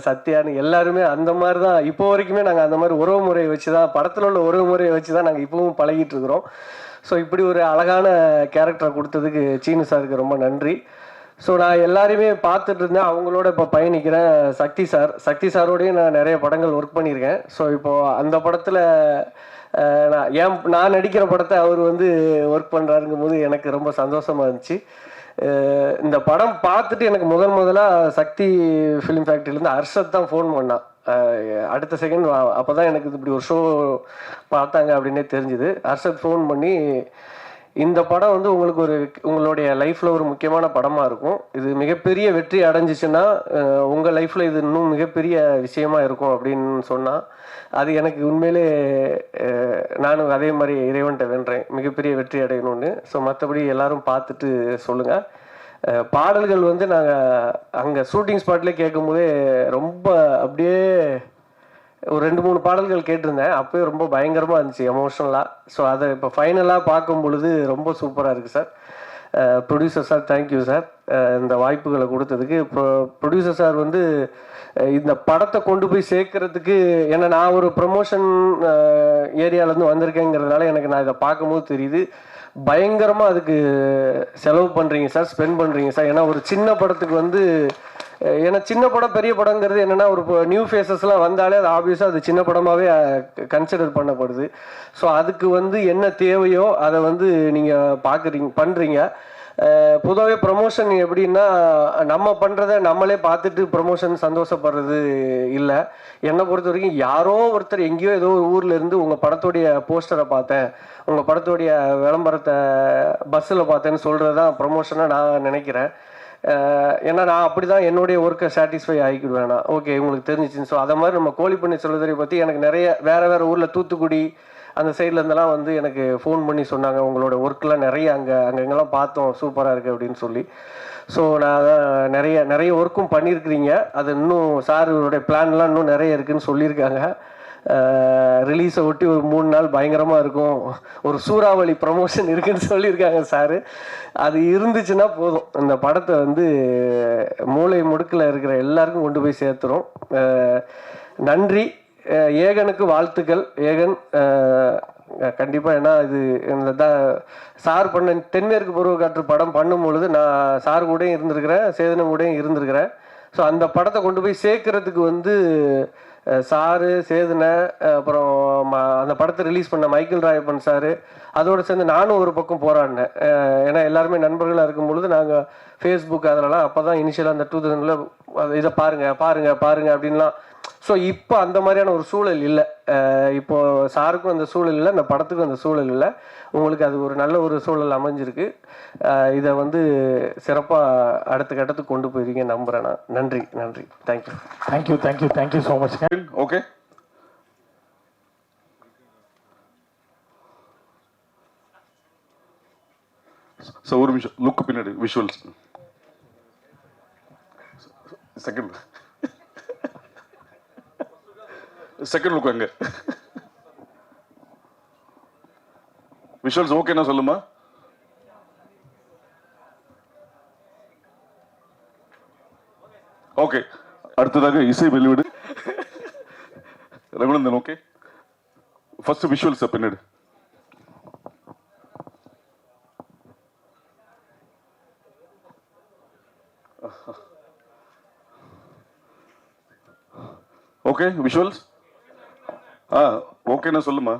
சத்யான்னு எல்லாருமே அந்த மாதிரி தான். இப்போ வரைக்குமே நாங்கள் அந்த மாதிரி உறவு முறையை வச்சு தான், படத்தில் உள்ள உறவு முறையை வச்சு தான் நாங்கள் இப்போவும் பழகிட்டு இருக்கிறோம். ஸோ இப்படி ஒரு அழகான கேரக்டரை கொடுத்ததுக்கு சீனு சாருக்கு ரொம்ப நன்றி. ஸோ நான் எல்லாருமே பார்த்துட்டு இருந்தேன், அவங்களோட இப்போ பயணிக்கிறேன். சக்தி சாரோடையும் நான் நிறைய படங்கள் ஒர்க் பண்ணியிருக்கேன். ஸோ இப்போது அந்த படத்தில் நான் நடிக்கிற படத்தை அவர் வந்து ஒர்க் பண்ணுறாருங்கும் போது எனக்கு ரொம்ப சந்தோஷமாக இருந்துச்சு. இந்த படம் பார்த்துட்டு எனக்கு முதலாக சக்தி ஃபிலிம் ஃபேக்ட்ரியிலேருந்து ஹர்ஷத் தான் ஃபோன் பண்ணான். அடுத்த செகண்ட் அப்போ தான் எனக்கு இப்படி ஒரு ஷோ பார்த்தாங்க அப்படின்னே தெரிஞ்சுது. ஹர்ஷத் ஃபோன் பண்ணி, இந்த படம் வந்து உங்களுடைய லைஃப்பில் ஒரு முக்கியமான படமாக இருக்கும், இது மிகப்பெரிய வெற்றி அடைஞ்சிச்சுன்னா உங்கள் லைஃப்பில் இது இன்னும் மிகப்பெரிய விஷயமா இருக்கும் அப்படின்னு சொன்னால், அது எனக்கு உண்மையிலே நானும் அதே மாதிரி இறைவன்கிட்ட வேண்டுறேன் மிகப்பெரிய வெற்றி அடையணும்னு. ஸோ மற்றபடி எல்லாரும் பார்த்துட்டு சொல்லுங்கள். பாடல்கள் வந்து நாங்கள் அங்கே ஷூட்டிங் ஸ்பாட்லேயே கேட்கும்போதே ரொம்ப அப்படியே ஒரு 2-3 பாடல்கள் கேட்டிருந்தேன். அப்போயே ரொம்ப பயங்கரமாக இருந்துச்சு எமோஷ்னலாக. ஸோ அதை இப்போ ஃபைனலாக பார்க்கும் பொழுது ரொம்ப சூப்பராக இருக்குது sir. Producer sir thank you sir இந்த வாய்ப்புகளை கொடுத்ததுக்கு. இப்போ ப்ரொடியூசர் சார் வந்து இந்த படத்தை கொண்டு போய் சேர்க்கறதுக்கு, ஏன்னா நான் ஒரு ப்ரமோஷன் ஏரியாவிலேருந்து வந்திருக்கேங்கிறதுனால எனக்கு நான் இதை பார்க்கும்போது தெரியுது, பயங்கரமாக அதுக்கு செலவு பண்ணுறீங்க சார், ஸ்பெண்ட் பண்ணுறீங்க சார். ஏன்னா ஒரு சின்ன படத்துக்கு வந்து, ஏன்னா சின்ன படம் பெரிய படங்கிறது என்னென்னா ஒரு நியூ ஃபேஸஸ்லாம் வந்தாலே அது ஆப்வியஸாக அது சின்ன படமாகவே கன்சிடர் பண்ணப்படுது. ஸோ அதுக்கு வந்து என்ன தேவையோ அதை வந்து நீங்கள் பண்ணுறீங்க. பொதுவாகவே ப்ரமோஷன் எப்படின்னா, நம்ம பண்ணுறத நம்மளே பார்த்துட்டு ப்ரமோஷன் சந்தோஷப்படுறது இல்லை. என்னை பொறுத்த வரைக்கும் யாரோ ஒருத்தர் எங்கேயோ ஏதோ ஒரு ஊரில் இருந்து உங்கள் படத்துடைய போஸ்டரை பார்த்தேன், உங்கள் படத்துடைய விளம்பரத்தை பஸ்ஸில் பார்த்தேன்னு சொல்கிறது தான் ப்ரமோஷனாக நான் நினைக்கிறேன். ஏன்னா நான் அப்படி தான் என்னுடைய ஒர்க்கை சாட்டிஸ்ஃபை ஆகிக்கிடுவேன். நான் ஓகே உங்களுக்கு தெரிஞ்சிச்சின்னு. ஸோ அதை மாதிரி நம்ம கோழிப்பண்ணை செல்வதுரை பற்றி எனக்கு நிறைய வேறு ஊரில் தூத்துக்குடி அந்த சைடில் இருந்தெல்லாம் வந்து எனக்கு ஃபோன் பண்ணி சொன்னாங்க, உங்களோட ஒர்க்கெலாம் நிறைய அங்கெங்கெல்லாம் பார்த்தோம், சூப்பராக இருக்குது அப்படின்னு சொல்லி. ஸோ நான் நிறைய ஒர்க்கும் பண்ணியிருக்கிறீங்க. அது இன்னும் சாருடைய பிளான்லாம் இன்னும் நிறைய இருக்குதுன்னு சொல்லியிருக்காங்க. ரிலீஸை ஒட்டி ஒரு 3 நாள் பயங்கரமாக இருக்கும், ஒரு சூறாவளி ப்ரமோஷன் இருக்குதுன்னு சொல்லியிருக்காங்க சாரு. அது இருந்துச்சுன்னா போதும், இந்த படத்தை வந்து மூளை முடுக்கில் இருக்கிற எல்லாருக்கும் கொண்டு போய் சேர்த்துரும். நன்றி. ஏகனுக்கு வாழ்த்துக்கள். ஏகன் கண்டிப்பாக, ஏன்னா இது இந்த சார் பண்ண தென்மேற்கு பருவக்காற்று படம் பண்ணும் பொழுது நான் சார் கூடயும் இருந்திருக்கிறேன், சேதனம் கூடயும் இருந்திருக்கிறேன். ஸோ அந்த படத்தை கொண்டு போய் சேர்க்கறதுக்கு வந்து சாரு, சேதுனை, அப்புறம் அந்த படத்தை ரிலீஸ் பண்ண மைக்கேல் ராயப்பன் சார், அதோடு சேர்ந்து நானும் ஒரு பக்கம் போராடினேன். ஏன்னா எல்லாருமே நண்பர்களாக இருக்கும் பொழுது நாங்கள் ஃபேஸ்புக் அதிலலாம் அப்போ தான் இனிஷியலாக அந்த 2000 இதை பாருங்க அப்படின்லாம் ஸோ இப்போ அந்த மாதிரியான ஒரு சூழல் இல்லை. இப்போ சாருக்கும் அந்த சூழல் இல்லை, இந்த படத்துக்கும் அந்த சூழல் இல்லை. உங்களுக்கு அது ஒரு நல்ல ஒரு சூழல் அமைஞ்சிருக்கு. இதை வந்து சிறப்பாக அடுத்த கட்டத்துக்கு கொண்டு போயிருக்கீங்க நம்புகிறேன் நான். நன்றி நன்றி. Thank you thank you thank you thank you so much. Okay, sir ஒரு நிமிஷம் லுக்கு பின்னாடி விஷுவல்ஸ் செகண்ட் லுக் அங்க விஷுவல்ஸ் ஓகேனா சொல்லுமா? ஓகே, அடுத்ததாக இசை வெளியீடு. ரகுநந்தன் ஓகே, ஃபர்ஸ்ட் விஷுவல்ஸ் பின்னாடி. ஓகே விஷுவல்ஸ் ஓகேண்ணா சொல்லுமா?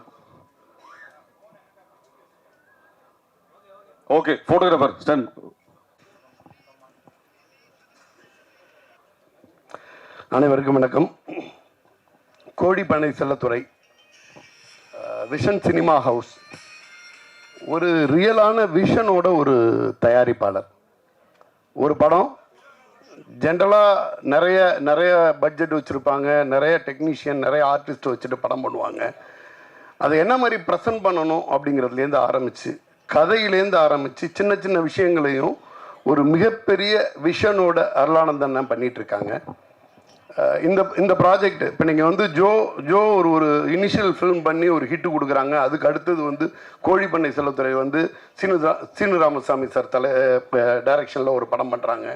Okay, photographer stand. அனைவருக்கும் வணக்கம். கோழிப்பனை செல்லத்துறை, விஷன் சினிமா ஹவுஸ் ஒரு ரியலான விஷனோட ஒரு தயாரிப்பாளர். ஒரு படம் ஜென்ரலாக நிறைய பட்ஜெட் வச்சுருப்பாங்க, நிறைய டெக்னீஷியன், நிறைய ஆர்டிஸ்ட் வச்சுட்டு படம் பண்ணுவாங்க. அதை என்ன மாதிரி ப்ரெசன்ட் பண்ணணும் அப்படிங்கிறதுலேருந்து ஆரம்பித்து, கதையிலேருந்து ஆரம்பித்து சின்ன சின்ன விஷயங்களையும் ஒரு மிகப்பெரிய விஷனோட அருளானந்தன் பண்ணிகிட்ருக்காங்க. இந்த ப்ராஜெக்ட் இப்போ நீங்கள் வந்து ஜோ ஒரு இனிஷியல் ஃபிலிம் பண்ணி ஒரு ஹிட்டு கொடுக்குறாங்க. அதுக்கு அடுத்தது வந்து கோழிப்பண்ணை செல்லத்துறை வந்து சீனு ராமசாமி சார் டைரக்ஷனில் ஒரு படம் பண்ணுறாங்க.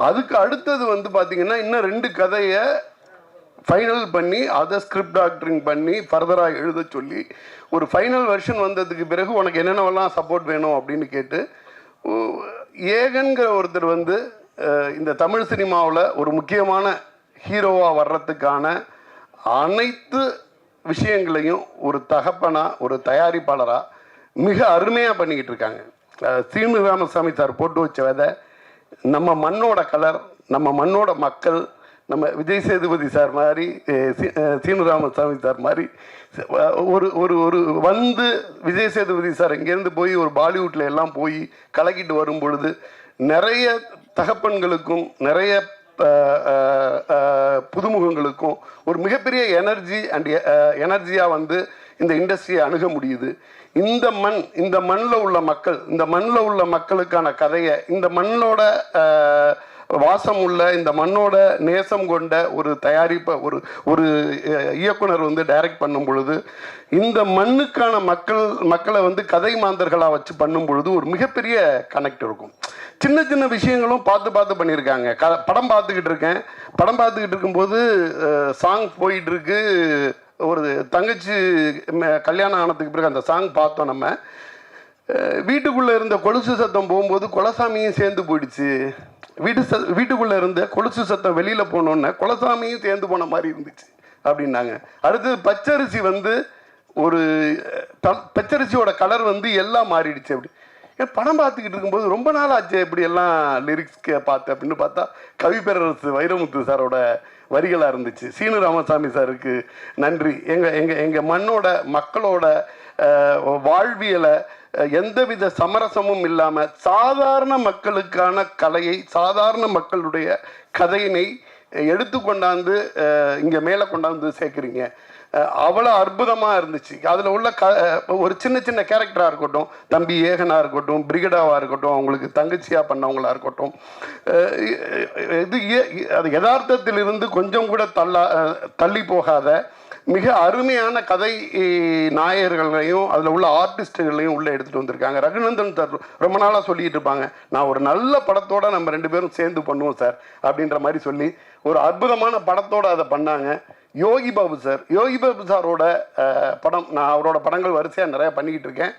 அதுக்கு அடுத்தது வந்து பார்த்தீங்கன்னா இன்னும் 2 கதையை ஃபைனல் பண்ணி அதை ஸ்கிரிப்ட் டாக்டரிங் பண்ணி ஃபர்தராக எழுத சொல்லி ஒரு ஃபைனல் வெர்ஷன் வந்ததுக்கு பிறகு உனக்கு என்னென்னவெல்லாம் சப்போர்ட் வேணும் அப்படின்னு கேட்டு ஏகன்கிற ஒருத்தர் வந்து இந்த தமிழ் சினிமாவில் ஒரு முக்கியமான ஹீரோவாக வர்றதுக்கான அனைத்து விஷயங்களையும் ஒரு தகப்பனாக, ஒரு தயாரிப்பாளராக மிக அருமையாக பண்ணிக்கிட்டு இருக்காங்க. சீனு ராமசாமி சார் போட்டு வச்ச விதை, நம்ம மண்ணோட கலர், நம்ம மண்ணோட மக்கள், நம்ம விஜய் சேதுபதி சார் மாதிரி, சீனு ராமசாமி சார் மாதிரி ஒரு வந்து விஜய் சேதுபதி சார் இங்கேருந்து போய் ஒரு பாலிவுட்டில் எல்லாம் போய் கலக்கிட்டு வரும் பொழுது நிறைய தகப்பன்களுக்கும் நிறைய புதுமுகங்களுக்கும் ஒரு மிகப்பெரிய எனர்ஜியாக வந்து இந்த இண்டஸ்ட்ரியை அணுக முடியுது. இந்த மண்ணில் உள்ள மக்கள், இந்த மண்ணில் உள்ள மக்களுக்கான கதையை, இந்த மண்ணோட வாசம் உள்ள, இந்த மண்ணோட நேசம் கொண்ட ஒரு தயாரிப்பை ஒரு இயக்குனர் வந்து டைரக்ட் பண்ணும் பொழுது, இந்த மண்ணுக்கான மக்களை வந்து கதை மாந்தர்களாக வச்சு பண்ணும் பொழுது ஒரு மிகப்பெரிய கனெக்ட் இருக்கும். சின்ன சின்ன விஷயங்களும் பார்த்து பண்ணியிருக்காங்க. படம் பார்த்துக்கிட்டு இருக்கும்போது சாங் போயிட்டு இருக்கு. ஒரு தங்கச்சி கல்யாணம் ஆனதுக்கு பிறகு அந்த சாங் பார்த்தோம். நம்ம வீட்டுக்குள்ளே இருந்த கொலுசு சத்தம் போகும்போது கொலசாமியும் சேர்ந்து போயிடுச்சு. வீட்டுக்குள்ளே இருந்த கொலுசு சத்தம் வெளியில் போனோன்னே கொலசாமியும் சேர்ந்து போன மாதிரி இருந்துச்சு அப்படின்னாங்க. அடுத்தது பச்சரிசி வந்து ஒரு பச்சரிசியோட கலர் வந்து எல்லாம் மாறிடுச்சு. அப்படி படம் பார்த்துக்கிட்டு இருக்கும்போது ரொம்ப நாள் ஆச்சு இப்படி எல்லாம் லிரிக்ஸ்க்கு பார்த்து அப்படின்னு பார்த்தா கவி பேரரசு வைரமுத்து சாரோட வரிகளாக இருந்துச்சு. சீனு ராமசாமி சாருக்கு நன்றி. எங்கள் மண்ணோட மக்களோட வாழ்வியலை எந்தவித சமரசமும் இல்லாமல் சாதாரண மக்களுக்கான கலையை, சாதாரண மக்களுடைய கதையினை எடுத்துக்கொண்டாந்து இங்கே மேலே கொண்டாந்து சேர்க்குறீங்க. அவ்வளோ அற்புதமாக இருந்துச்சு. அதில் உள்ள ஒரு சின்ன கேரக்டராக இருக்கட்டும், தம்பி ஏகனாக இருக்கட்டும், பிரிகடாவாக இருக்கட்டும், அவங்களுக்கு தங்கச்சியாக பண்ணவங்களாக இருக்கட்டும், அது யதார்த்தத்திலிருந்து கொஞ்சம் கூட தள்ளி போகாத மிக அருமையான கதை நாயகர்களையும் அதில் உள்ள ஆர்டிஸ்ட்டுகளையும் உள்ளே எடுத்துகிட்டு வந்திருக்காங்க. ரகுநந்தன் சார் ரொம்ப நாளாக சொல்லிகிட்டு இருப்பாங்க, நான் ஒரு நல்ல படத்தோடு நம்ம 2 பேரும் சேர்ந்து பண்ணுவோம் சார் அப்படின்ற மாதிரி சொல்லி ஒரு அற்புதமான படத்தோடு அதை பண்ணாங்க. யோகி பாபு சாரோட படம், நான் அவரோட படங்கள் வரிசையாக நிறையா பண்ணிக்கிட்டு இருக்கேன்.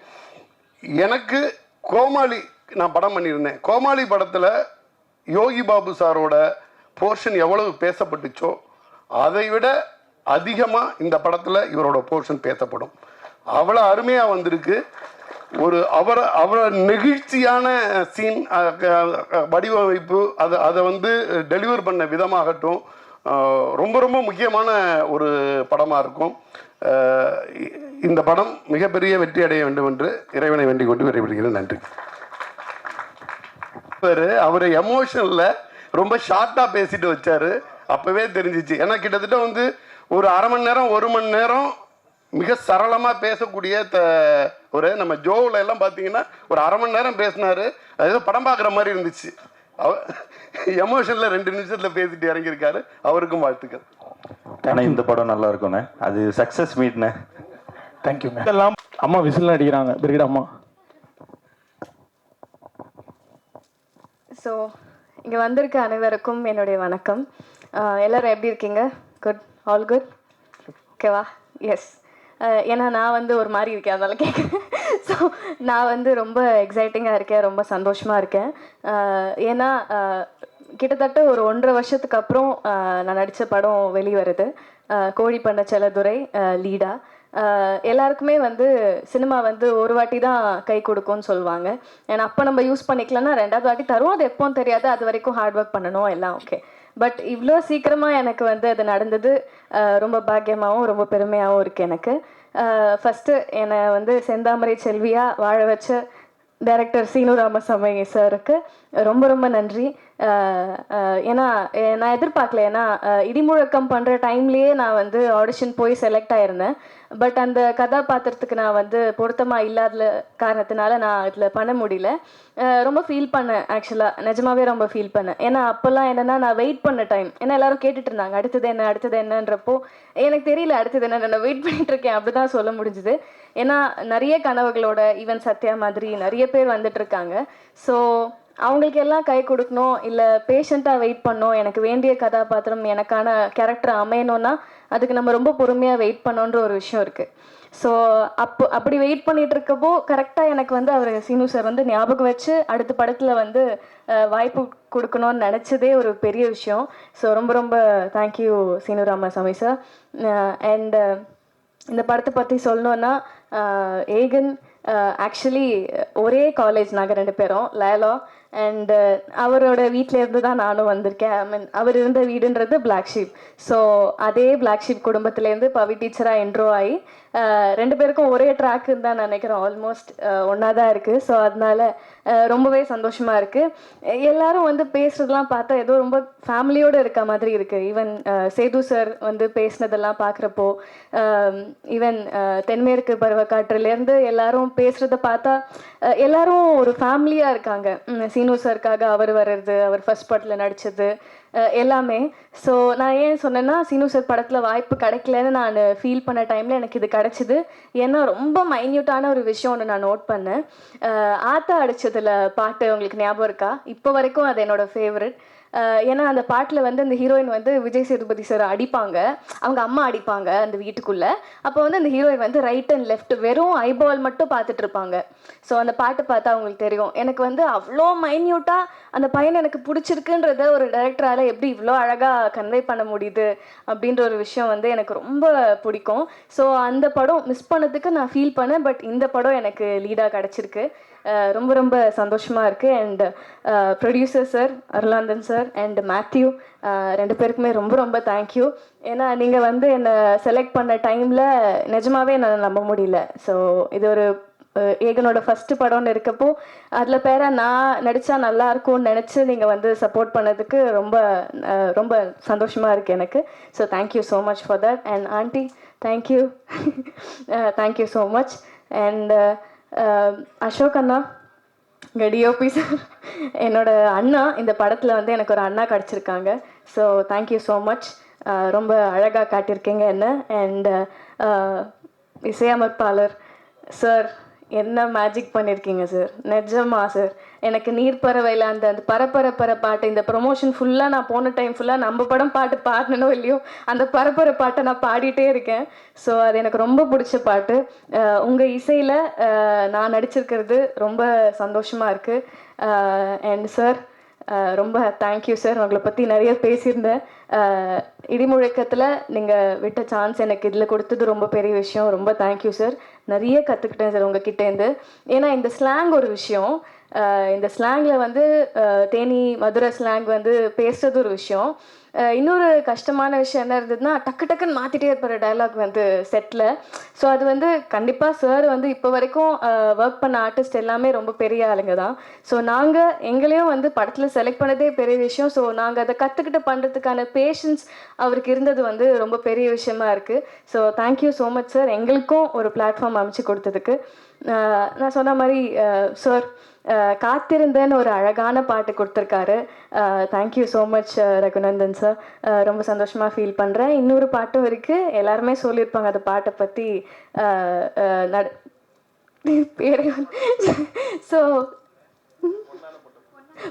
எனக்கு கோமாளி நான் படம் பண்ணியிருந்தேன். கோமாளி படத்தில் யோகி பாபு சாரோட போர்ஷன் எவ்வளவு பேசப்பட்டுச்சோ அதை விட அதிகமாக இந்த படத்தில் இவரோட போர்ஷன் பேசப்படும். அவ்வளோ அருமையாக வந்திருக்கு. அவரை நெகிழ்ச்சியான சீன் வடிவமைப்பு, அதை வந்து டெலிவர் பண்ண விதமாகட்டும், ரொம்ப ரொம்ப முக்கியமான ஒரு படமாக இருக்கும். இந்த படம் மிகப்பெரிய வெற்றி அடைய வேண்டும் என்று இறைவனை வேண்டிக் கொண்டு விரைவிடுகிறேன். நன்றி. அவர் எமோஷனில் ரொம்ப ஷார்ட்டாக பேசிட்டு வச்சார். அப்போவே தெரிஞ்சிச்சு. ஏன்னா கிட்டத்தட்ட வந்து ஒரு அரை மணி நேரம் 1 மணி நேரம் மிக சரளமாக பேசக்கூடிய ஒரு நம்ம ஜோவில் எல்லாம் பார்த்தீங்கன்னா ஒரு அரை மணி நேரம் பேசினார். அது ஏதோ படம் பார்க்குற மாதிரி இருந்துச்சு. எமோஷனில் 2 நிமிஷத்தில் பேசிட்டு இறங்கியிருக்காரு. அவருக்கும் வாழ்த்துக்கள். ஆனால் இந்த படம் நல்லா இருக்குண்ணே. அது சக்ஸஸ் மீட்ண்ணே. தேங்க்யூங்க. இதெல்லாம் அம்மா விசில் அடிக்கிறாங்க. பிரிகிட அம்மா. ஸோ இங்கே வந்திருக்க அனைவருக்கும் என்னுடைய வணக்கம். எல்லோரும் எப்படி இருக்கீங்க? குட், ஆல் குட், ஓகேவா? எஸ். ஏன்னா நான் வந்து ஒரு மாதிரி இருக்கேன், அதனால கேட்குறேன். ஸோ நான் வந்து ரொம்ப எக்ஸைட்டிங்காக இருக்கேன், ரொம்ப சந்தோஷமாக இருக்கேன். ஏன்னா கிட்டத்தட்ட ஒரு 1.5 வருஷத்துக்கு அப்புறம் நான் நடித்த படம் வெளிவருது. கோழி பண்ண செல்லதுரை லீடா. எல்லாருக்குமே வந்து சினிமா வந்து ஒரு வாட்டி தான் கை கொடுக்கும்னு சொல்லுவாங்க. ஏன்னா அப்போ நம்ம யூஸ் பண்ணிக்கலன்னா 2வது வாட்டி தரும். அது எப்போன்னு தெரியாது. அது வரைக்கும் ஹார்ட் ஒர்க் பண்ணணும், எல்லாம் ஓகே. பட் இவ்வளோ சீக்கிரமாக எனக்கு வந்து அது நடந்தது ரொம்ப பாக்கியமாகவும் ரொம்ப பெருமையாகவும் இருக்குது எனக்கு. ஃபஸ்ட்டு என்னை வந்து செந்தாமரை செல்வியாக வாழ வச்ச டைரக்டர் சீனு ராமசாமி சாருக்கு ரொம்ப ரொம்ப நன்றி. ஏன்னா நான் எதிர்பார்க்கல. ஏன்னா இடிமுழக்கம் பண்ணுற டைம்லேயே நான் வந்து ஆடிஷன் போய் செலக்ட் ஆகிருந்தேன். பட் அந்த கதாபாத்திரத்துக்கு நான் வந்து பொருத்தமாக இல்லாத காரணத்தினால நான் இதில் பண்ண முடியல. ரொம்ப ஃபீல் பண்ணேன் ஆக்சுவலாக, நிஜமாவே ரொம்ப ஃபீல் பண்ணேன். ஏன்னா அப்போல்லாம் என்னென்னா நான் வெயிட் பண்ண டைம். ஏன்னா எல்லோரும் கேட்டுட்டு இருந்தாங்க அடுத்தது என்னன்றப்போ எனக்கு தெரியல அடுத்தது என்ன. நான் வெயிட் பண்ணிட்டு இருக்கேன், அப்படி தான் சொல்ல முடிஞ்சுது. ஏன்னா நிறைய கனவுகளோட ஈவன் சத்யா மாதிரி நிறைய பேர் வந்துட்டு இருக்காங்க. ஸோ அவங்களுக்கு எல்லாம் கை கொடுக்கணும், இல்லை பேஷண்ட்டாக வெயிட் பண்ணணும். எனக்கு வேண்டிய கதாபாத்திரம் எனக்கான கேரக்டர் அமையணும்னா அதுக்கு நம்ம ரொம்ப பொறுமையாக வெயிட் பண்ணோன்ற ஒரு விஷயம் இருக்குது. ஸோ அப்படி வெயிட் பண்ணிட்டு இருக்கப்போ கரெக்டாக எனக்கு வந்து அவர் சீனு சார் வந்து ஞாபகம் வச்சு அடுத்த படத்தில் வந்து வாய்ப்பு கொடுக்கணும்னு நினச்சதே ஒரு பெரிய விஷயம். ஸோ ரொம்ப ரொம்ப thank you Seenu Ramasamy sir. And இந்த படத்தை பற்றி சொல்லணுன்னா ஏகன் ஆக்சுவலி ஒரே காலேஜ் நாங்கள் 2 பேரும் லேலா. அண்டு அவரோட வீட்டிலேருந்து தான் நானும் வந்திருக்கேன். ஐ மீன் அவர் இருந்த வீடுன்றது பிளாக் ஷீப். ஸோ அதே பிளாக் ஷீப் குடும்பத்துலேருந்து பவி டீச்சராக என்ட்ரோ ஆகி 2 பேருக்கும் ஒரே ட்ராக்குன்னு தான் நினைக்கிறோம். ஆல்மோஸ்ட் ஒன்றா தான் இருக்குது. ஸோ அதனால ரொம்பவே சந்தோஷமாக இருக்குது. எல்லாரும் வந்து பேசுகிறதெல்லாம் பார்த்தா ஏதோ ரொம்ப ஃபேமிலியோடு இருக்க மாதிரி இருக்குது. ஈவன் சேது சார் வந்து பேசினதெல்லாம் பார்க்குறப்போ, ஈவன் தென்மேற்கு பருவக்காற்றுலேருந்து எல்லாரும் பேசுகிறத பார்த்தா எல்லாரும் ஒரு ஃபேமிலியாக இருக்காங்க. சீனு சாருக்காக அவர் வர்றது, அவர் ஃபர்ஸ்ட் படத்தில் நடித்தது எல்லாமே. ஸோ நான் ஏன் சொன்னேன்னா சீனு சார் படத்தில் வாய்ப்பு கிடைக்கலன்னு நான் ஃபீல் பண்ண டைமில் எனக்கு இது கிடச்சிது. ஏன்னா ரொம்ப மைன்யூட்டான ஒரு விஷயம் ஒன்று நான் நோட் பண்ணேன். ஆத்தா அடித்ததில் பாட்டு உங்களுக்கு ஞாபகம் இருக்கா? இப்போ வரைக்கும் அது என்னோடய ஃபேவரட். ஏன்னா அந்த பாட்டில் வந்து அந்த ஹீரோயின் வந்து விஜய் சேதுபதி சார் அடிப்பாங்க, அவங்க அம்மா அடிப்பாங்க அந்த வீட்டுக்குள்ளே. அப்போ வந்து அந்த ஹீரோயின் வந்து ரைட் அண்ட் லெஃப்ட் வெறும் ஐபால் மட்டும் பார்த்துட்டு இருப்பாங்க. ஸோ அந்த பாட்டு பார்த்தா அவங்களுக்கு தெரியும். எனக்கு வந்து அவ்வளோ மைன்யூட்டாக அந்த பையனை எனக்கு பிடிச்சிருக்குன்றத ஒரு டைரக்டரால் எப்படி இவ்வளோ அழகாக கன்வே பண்ண முடியுது அப்படின்ற ஒரு விஷயம் வந்து எனக்கு ரொம்ப பிடிக்கும். ஸோ அந்த படம் மிஸ் பண்ணதுக்கு நான் ஃபீல் பண்ணேன். பட் இந்த படம் எனக்கு லீடாக கிடச்சிருக்கு. ரொம்ப ரொம்ப சந்தோஷமாக இருக்குது. And producer sir Arulanandan sir and Matthew 2 பேருக்குமே ரொம்ப ரொம்ப தேங்க்யூ. ஏன்னா நீங்கள் வந்து என்னை செலக்ட் பண்ண டைமில் நிஜமாவே என்னால் நம்ப முடியல. ஸோ இது ஒரு ஏகனோட ஃபஸ்ட்டு படம்னு இருக்கப்போ அதில் பேராக நான் நடித்தா நல்லா இருக்கும்னு நினச்சி நீங்கள் வந்து சப்போர்ட் பண்ணதுக்கு ரொம்ப ரொம்ப சந்தோஷமாக இருக்குது எனக்கு. So thank you so much for that. And aunty thank you thank you so much. And Ashok அண்ணா, டிஓபி சார், என்னோட அண்ணா இந்த படத்தில் வந்து எனக்கு ஒரு அண்ணா கிடச்சிருக்காங்க. So thank you so much. ரொம்ப அழகாக காட்டியிருக்கீங்க என்ன. அண்ட் இசையமைப்பாளர் சார் என்ன மேஜிக் பண்ணியிருக்கீங்க சார், நிஜமா சார். எனக்கு நீர்ப்பறவையில் அந்த பரப்பர பாட்டு, இந்த ப்ரொமோஷன் ஃபுல்லாக நான் போன டைம் ஃபுல்லாக நம்ம படம் பாட்டு பாடினோ இல்லையோ அந்த பரப்பர பாட்டை நான் பாடிட்டே இருக்கேன். ஸோ அது எனக்கு ரொம்ப பிடிச்ச பாட்டு. உங்கள் இசையில் நான் நடிச்சிருக்கிறது ரொம்ப சந்தோஷமாக இருக்குது. அண்ட் சார் ரொம்ப தேங்க்யூ சார். உங்களை பற்றி நிறைய பேசியிருந்தேன். இடிமுழக்கத்தில் நீங்கள் விட்ட சான்ஸ் எனக்கு இதில் கொடுத்தது ரொம்ப பெரிய விஷயம். ரொம்ப தேங்க்யூ சார். நிறைய கற்றுக்கிட்டேன் சார் உங்ககிட்டேருந்து. ஏன்னா இந்த ஸ்லாங் ஒரு விஷயம், இந்த ஸ்லாங்கில் வந்து தேனி மதுரை ஸ்லாங் வந்து பேசுறது ஒரு விஷயம். இன்னொரு கஷ்டமான விஷயம் என்ன இருந்ததுன்னா, டக்கு டக்குன்னு மாற்றிட்டே இருப்பார் டைலாக் வந்து செட்டில். ஸோ அது வந்து கண்டிப்பாக சார் வந்து இப்போ வரைக்கும் ஒர்க் பண்ண ஆர்டிஸ்ட் எல்லாமே ரொம்ப பெரிய ஆளுங்க தான். ஸோ நாங்கள் எங்களையும் வந்து படத்தில் செலக்ட் பண்ணதே பெரிய விஷயம். ஸோ நாங்கள் அதை கற்றுக்கிட்டு பண்ணுறதுக்கான பேஷன்ஸ் அவருக்கு இருந்தது வந்து ரொம்ப பெரிய விஷயமா இருக்குது. So thank you so much sir, எங்களுக்கும் ஒரு பிளாட்ஃபார்ம் அமைச்சு கொடுத்ததுக்கு. நான் சொன்ன மாதிரி சார் காத்திருந்தேன்னு ஒரு அழகான பாட்டு கொடுத்துருக்காரு. Thank you so much Raghunandan sir. ரொம்ப சந்தோஷமாக ஃபீல் பண்ணுறேன். இன்னொரு பாட்டும் இருக்குது, எல்லாருமே சொல்லியிருப்பாங்க அந்த பாட்டை பற்றி. பேர் ஸோ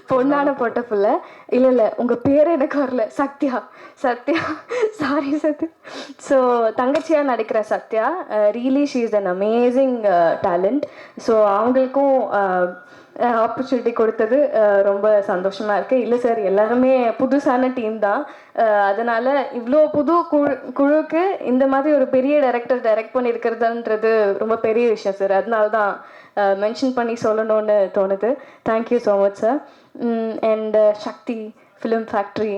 பொண்ணான போட்ட புள்ள இல்லை உங்கள் பேர் எனக்கு வரல. சத்யா சாரி சத்யா. ஸோ தங்கச்சியாக நடிக்கிற Sathya, really she is an amazing talent. So அவங்களுக்கும் ஆப்பர்ச்சுனிட்டி கொடுத்தது ரொம்ப சந்தோஷமாக இருக்குது. இல்லை சார், எல்லாருமே புதுசான டீம் தான். அதனால் இவ்வளோ புது குழுக்கு இந்த மாதிரி ஒரு பெரிய டைரக்ட் பண்ணியிருக்கிறதுன்றது ரொம்ப பெரிய விஷயம் சார். அதனால தான் மென்ஷன் பண்ணி சொல்லணும்னு தோணுது. Thank you so much sir. And Sakthi film factory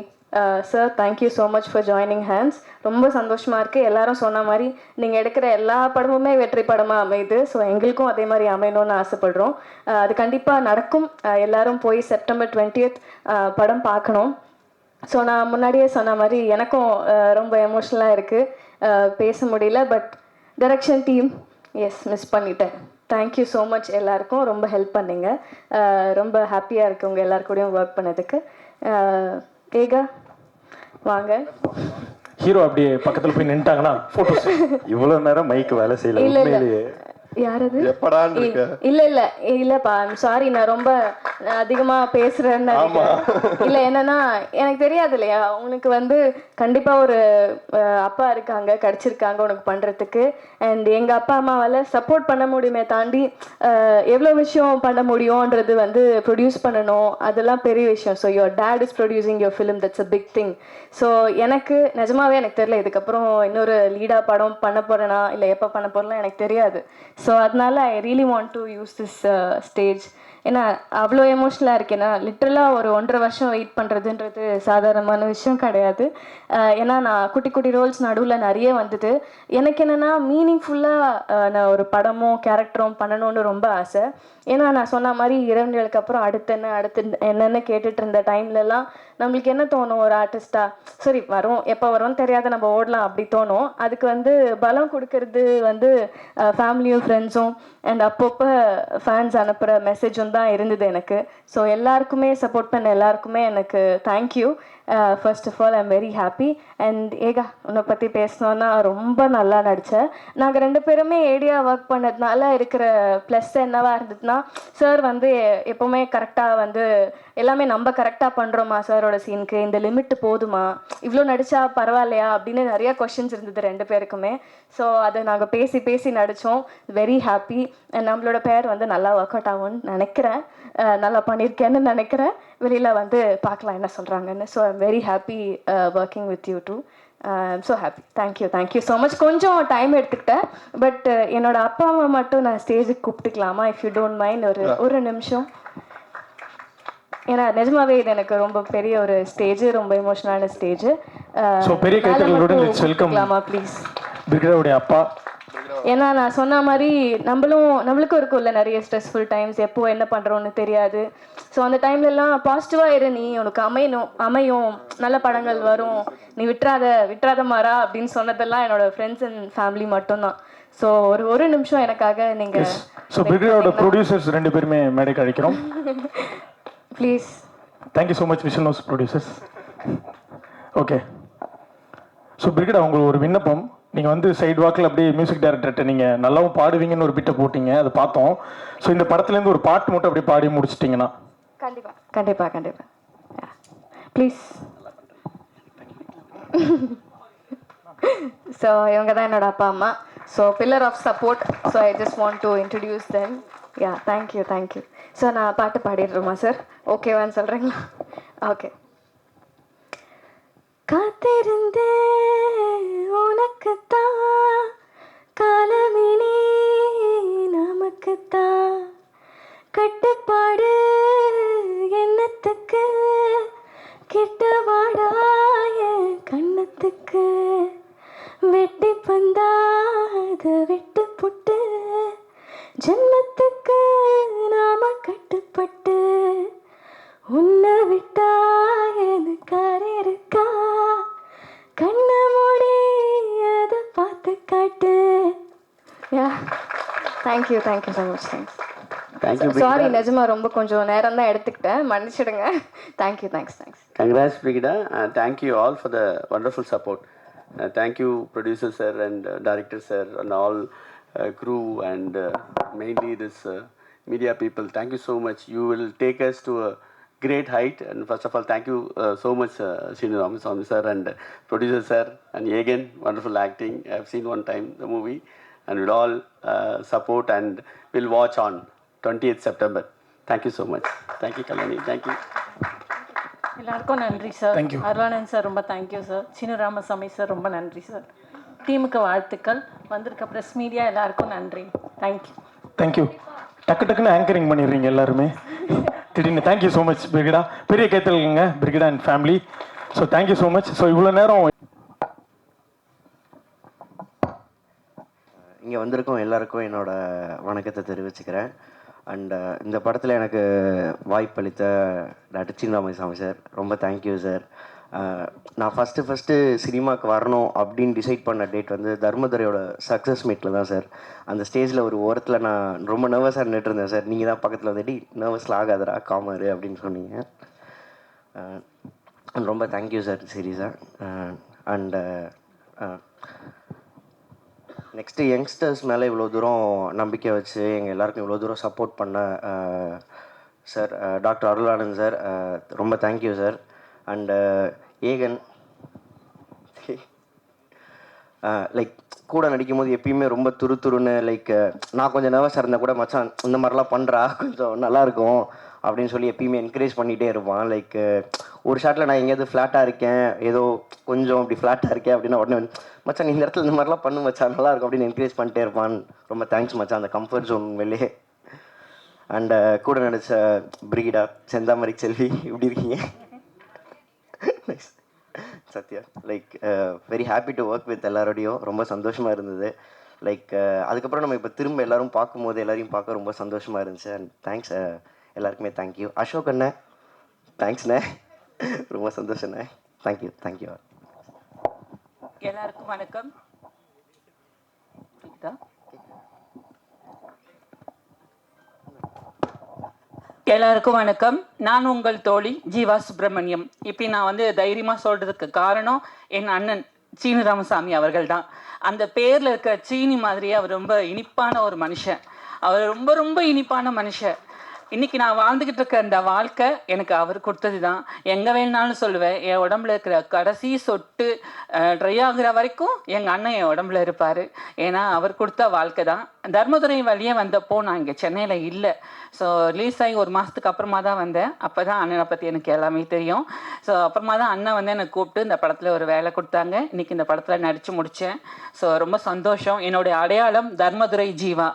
sir, thank you so much for joining hands. ரொம்ப சந்தோஷமாக இருக்குது. எல்லாரும் சொன்ன மாதிரி நீங்கள் எடுக்கிற எல்லா படமுமே வெற்றி படமாக அமையுது. ஸோ எங்களுக்கும் அதே மாதிரி அமையணும்னு ஆசைப்படுறோம். அது கண்டிப்பாக நடக்கும். எல்லாரும் போய் செப்டம்பர் 20th படம் பார்க்கணும். ஸோ நான் முன்னாடியே சொன்ன மாதிரி எனக்கும் ரொம்ப எமோஷ்னலாக இருக்குது, பேச முடியல. பட் டைரக்ஷன் டீம் மிஸ் பண்ணிட்டேன். தேங்க்யூ ஸோ மச் எல்லாருக்கும், ரொம்ப ஹெல்ப் பண்ணிங்க. ரொம்ப ஹாப்பியாக இருக்குது உங்கள் எல்லாருக்கூடையும் ஒர்க் பண்ணதுக்கு. ஏகா வாங்க. ஹீரோ அப்படியே பக்கத்தில் போய் நின்ட்டாங்கன்னா ஃபோட்டோஸ். இவ்வளோ நேரம் மைக்கு வேலை செய்யல. உண்மையிலேயே யாரது? எப்படான்னு இல்லப்பா, சாரி, நான் ரொம்ப அதிகமா பேசுறேன்னு இல்ல. என்னன்னா எனக்கு தெரியாது இல்லையா, உனக்கு வந்து கண்டிப்பா ஒரு அப்பா இருக்காங்க, கிடைச்சிருக்காங்க உனக்கு பண்றதுக்கு. அண்ட் எங்க அப்பா அம்மாவால சப்போர்ட் பண்ண முடியுமே தாண்டி எவ்வளோ விஷயம் பண்ண முடியும்ன்றது வந்து ப்ரொடியூஸ் பண்ணணும், அதெல்லாம் பெரிய விஷயம். So your dad is producing your film, that's a big thing. So எனக்கு நிஜமாவே எனக்கு தெரியல இதுக்கப்புறம் இன்னொரு லீடாக படம் பண்ண போகிறேனா இல்லை எப்போ பண்ண போகிறேன்னா எனக்கு தெரியாது. ஸோ அதனால I really want to use this stage. ஏன்னா அவ்வளோ எமோஷ்னலாக இருக்கேன்னா லிட்ரலாக ஒரு 1.5 வருஷம் வெயிட் பண்ணுறதுன்றது சாதாரணமான விஷயம் கிடையாது. ஏன்னா நான் குட்டி குட்டி ரோல்ஸ் நடுவில் நிறைய வந்தது. எனக்கு என்னென்னா மீனிங்ஃபுல்லாக நான் ஒரு படமும் கேரக்டரும் பண்ணணும்னு ரொம்ப ஆசை. ஏன்னா நான் சொன்ன மாதிரி 2 நாளுக்கு அப்புறம் அடுத்து என்னென்னு கேட்டுட்டு இருந்த டைம்லலாம் நம்மளுக்கு என்ன தோணும், ஒரு ஆர்டிஸ்டா சரி வரும், எப்போ வரும்னு தெரியாத நம்ம ஓடலாம் அப்படி தோணும். அதுக்கு வந்து பலம் கொடுக்கறது வந்து ஃபேமிலியும் ஃப்ரெண்ட்ஸும் அண்ட் அப்பப்போ ஃபேன்ஸ் அனுப்புகிற மெசேஜும் தான் இருந்தது எனக்கு. ஸோ எல்லாருக்குமே சப்போர்ட் பண்ண எல்லாருக்குமே எனக்கு thank you. First of all I'm very happy. And ஏகா, உன்னை பற்றி பேசணுன்னா ரொம்ப நல்லா நடித்தேன். நாங்கள் 2 பேருமே ஏடியாக ஒர்க் பண்ணதுனால இருக்கிற ப்ளஸ் என்னவா இருந்ததுன்னா, சார் வந்து எப்போவுமே கரெக்டாக வந்து எல்லாமே நம்ம கரெக்டாக பண்ணுறோமா சாரோட சீனுக்கு, இந்த லிமிட்டு போதுமா, இவ்வளோ நடித்தா பரவாயில்லையா அப்படின்னு நிறையா கொஷின்ஸ் இருந்தது 2 பேருக்குமே. ஸோ அதை நாங்கள் பேசி நடித்தோம். Very happy. நம்மளோட பேர் வந்து நல்லா ஒர்க் அவுட் ஆகும்னு நினைக்கிறேன், நல்லா பண்ணியிருக்கேன்னு நினைக்கிறேன். வெளியில் வந்து பார்க்கலாம் என்ன சொல்கிறாங்கன்னு. So I'm very happy working with you too. I'm so happy. Thank you so much. கொஞ்சம் டைம் எடுத்துக்கிட்டேன், பட் என்னோட அப்பா அம்மா மட்டும் நான் ஸ்டேஜுக்கு கூப்பிட்டுக்கலாமா, இஃப் யூ டோன்ட் மைண்ட்? ஒரு நிமிஷம். ஏன்னா நிஜமாவே இது எனக்கு ரொம்ப பெரிய ஒரு ஸ்டேஜ், ரொம்ப எமோஷனலான ஸ்டேஜ். பெரிய கைத்தறலுடன் லெட்ஸ் வெல்கம் ப்ளீஸ் பிரிகேடாவுடைய அப்பா. ஏன்னா நான் சொன்ன மாதிரி நம்மளுக்கும் இருக்கும்ல நிறைய ஸ்ட்ரெஸ்ஃபுல் டைம்ஸ், எப்போ என்ன பண்ணுறோன்னு தெரியாது. ஸோ அந்த டைம்லலாம் பாசிட்டிவாக இரு, நீ உனக்கு அமையும், நல்ல படங்கள் வரும், நீ விட்டுறாத மாறா அப்படின்னு சொன்னதெல்லாம் என்னோட ஃப்ரெண்ட்ஸ் அண்ட் ஃபேமிலி மட்டும்தான். ஸோ ஒரு நிமிஷம் எனக்காக நீங்கள். ஸோ பிரிகேடோட ப்ரொடியூசர்ஸ் 2 பேருமே மேடைக்கு அழைக்கிறோம் please. Thank you so much vision house producers. Okay, so Brigida, உங்களுக்கு ஒரு விண்ணப்பம். நீங்கள் வந்து சைடு வாக்கில் அப்படியே மியூசிக் டைரக்டர்கிட்ட நீங்கள் நல்லாவும் பாடுவீங்கன்னு ஒரு பிட்டை போட்டிங்க, அதை பார்த்தோம். ஸோ இந்த படத்துலேருந்து ஒரு பாட்டு மட்டும் அப்படியே பாடி முடிச்சிட்டிங்கன்னா. கண்டிப்பாக ப்ளீஸ். ஸோ இவங்க தான் என்னோட அப்பா அம்மா. So pillar of support. So I just want to introduce them. Yeah, thank you. Sir நான் பாட்டு பாடிடுறோமா சார்? ஓகேவான்னு சொல்கிறீங்களா? ஓகே. காத்திருந்தே உனக்குத்தான் காலமினி நமக்குத்தான் கட்டுப்பாடு எண்ணத்துக்கு கிட்ட வாடாய கண்ணத்துக்கு வெட்டி பந்தாத விட்டு புட்டு ஜென்மத்துக்கு நாம கட்டுப்பட்டு உன்னை விட்டா எனக்கார இருக்கா கண்ண மூடி அதை பார்த்து காட்டு. Thank you so much. Thanks. Sorry, நிஜமா ரொம்ப கொஞ்சம் நேரம் தான் எடுத்துக்கிட்டேன், மன்னிச்சிடுங்க. Thank you. Thanks. Congrats, Brigida. Thank you all for the wonderful support. Thank you, producer sir and director sir and all crew and mainly this media people. Thank you so much. You will take us to a great height. And first of all, thank you so much, Sinu Ramaswamy sir and producer sir and Yegan. Wonderful acting. I have seen one time the movie, and we'll all support and we'll watch on 20th September. Thank you so much. Thank you, Kalani. Thank you. எல்லாருக்கும் நன்றி sir. Thank you. Arulanand sir ரொம்ப thank you sir. Seenu Ramasamy sir ரொம்ப நன்றி sir. டீமுக்கு வாழ்த்துக்கள். வந்திருக்க press media எல்லாருக்கும் நன்றி. தேங்க்யூ. தேங்க்யூ. டக்குன்னு ஆங்கரிங் பண்ணிடுறீங்க எல்லாருமே திடீர்னு. Thank you so much Brigida. பெரிய கேத்தல்ங்க Brigida and family. So thank you so much. So இவ்வளோ நேரம் இங்கே வந்திருக்கோம் எல்லாருக்கும் என்னோட வணக்கத்தை தெரிவிச்சுக்கிறேன். அண்ட் இந்த படத்தில் எனக்கு வாய்ப்பளித்த டாக்டர் சீனு ராமசாமி சார் ரொம்ப தேங்க்யூ சார். நான் ஃபஸ்ட்டு சினிமாவுக்கு வரணும் அப்படின்னு டிசைட் பண்ண டேட் வந்து தர்மதுரையோட சக்ஸஸ் மீட்டில் தான் சார். அந்த ஸ்டேஜில் ஒரு ஓரத்தில் நான் ரொம்ப நர்வஸாக நின்றுட்டு இருந்தேன் சார். நீங்கள் தான் பக்கத்தில் வந்துட்டு நர்வஸில் ஆகாதரா காமரு அப்படின்னு சொன்னீங்க. ரொம்ப தேங்க்யூ சார் சீரியஸாக. அண்டு நெக்ஸ்ட்டு யங்ஸ்டர்ஸ் மேலே இவ்வளோ தூரம் நம்பிக்கை வச்சு எங்கள் எல்லாருக்கும் இவ்வளோ தூரம் சப்போர்ட் பண்ண சார் டாக்டர் அருளானந்த் சார் ரொம்ப thank you sir. And Aegan like கூட நடிக்கும் போது எப்பயுமே ரொம்ப துருன்னு லைக் நான் கொஞ்சம் நர்வஸாக இருந்தால் கூட மச்சான் இந்த மாதிரிலாம் பண்ணுறா கொஞ்சம் நல்லாயிருக்கும் அப்படின்னு சொல்லி எப்பயுமே என்கரேஜ் பண்ணிகிட்டே இருப்பான். லைக் ஒரு ஷாட்டில் நான் எங்கேயாவது ஃப்ளாட்டாக இருக்கேன், ஏதோ கொஞ்சம் அப்படி ஃப்ளாட்டாக இருக்கேன் அப்படின்னா உடனே மச்சான் நீ இந்த இடத்துல இந்த மாதிரிலாம் பண்ணு மச்சான் நல்லாயிருக்கும் அப்படின்னு என்கரேஜ் பண்ணிட்டே இருப்பான். ரொம்ப தேங்க்ஸ் மச்சான், அந்த கம்ஃபர்ட் ஜோன் வெளியே. அண்ட் கூட நடித்த பிரிகிடா செந்தாமரை செல்வி எப்படி இருக்கீங்க? Sathya like very happy to work with எல்லாரோடையும். ரொம்ப சந்தோஷமாக இருந்தது. லைக் அதுக்கப்புறம் நம்ம இப்போ திரும்ப எல்லோரும் பார்க்கும்போது எல்லாரையும் பார்க்க ரொம்ப சந்தோஷமாக இருந்துச்சு. அண்ட் தேங்க்ஸ் எல்லாருக்குமே தேங்க்யூ. அசோக் அண்ணே தேங்க்ஸ்ண்ணே, ரொம்ப சந்தோஷண்ணே. தேங்க்யூ. எல்லாருக்கும் வணக்கம். எல்லாருக்கும் வணக்கம். நான் உங்கள் தோழி ஜீவா சுப்பிரமணியம். இப்படி நான் வந்து தைரியமாக சொல்கிறதுக்கு காரணம் என் அண்ணன் சீனு ராமசாமி அவர்கள் தான். அந்த பேரில் இருக்க சீனி மாதிரியே அவர் ரொம்ப இனிப்பான ஒரு மனுஷன். அவர் ரொம்ப ரொம்ப இனிப்பான மனுஷன். இன்றைக்கி நான் வாழ்ந்துக்கிட்டு இருக்க அந்த வாழ்க்கை எனக்கு அவர் கொடுத்தது தான். எங்கே வேணுனாலும் சொல்லுவேன், என் உடம்புல இருக்கிற கடைசி சொட்டு ட்ரை ஆகுற வரைக்கும் எங்கள் அண்ணன் என் உடம்புல இருப்பார். ஏன்னா அவர் கொடுத்த வாழ்க்கை தான். தர்மதுரை வழியே வந்தப்போ நான் இங்கே சென்னையில் இல்லை. ஸோ ரிலீஸ் ஆகி ஒரு மாதத்துக்கு அப்புறமா தான் வந்தேன். அப்போ தான் அண்ணனை பற்றி எனக்கு எல்லாமே தெரியும். ஸோ அப்புறமா தான் அண்ணன் வந்து என்னை கூப்பிட்டு இந்த படத்தில் ஒரு வேலை கொடுத்தாங்க. இன்றைக்கி இந்த படத்தில் நடித்து முடித்தேன். ஸோ ரொம்ப சந்தோஷம். என்னுடைய அடையாளம் தர்மதுரை ஜீவா.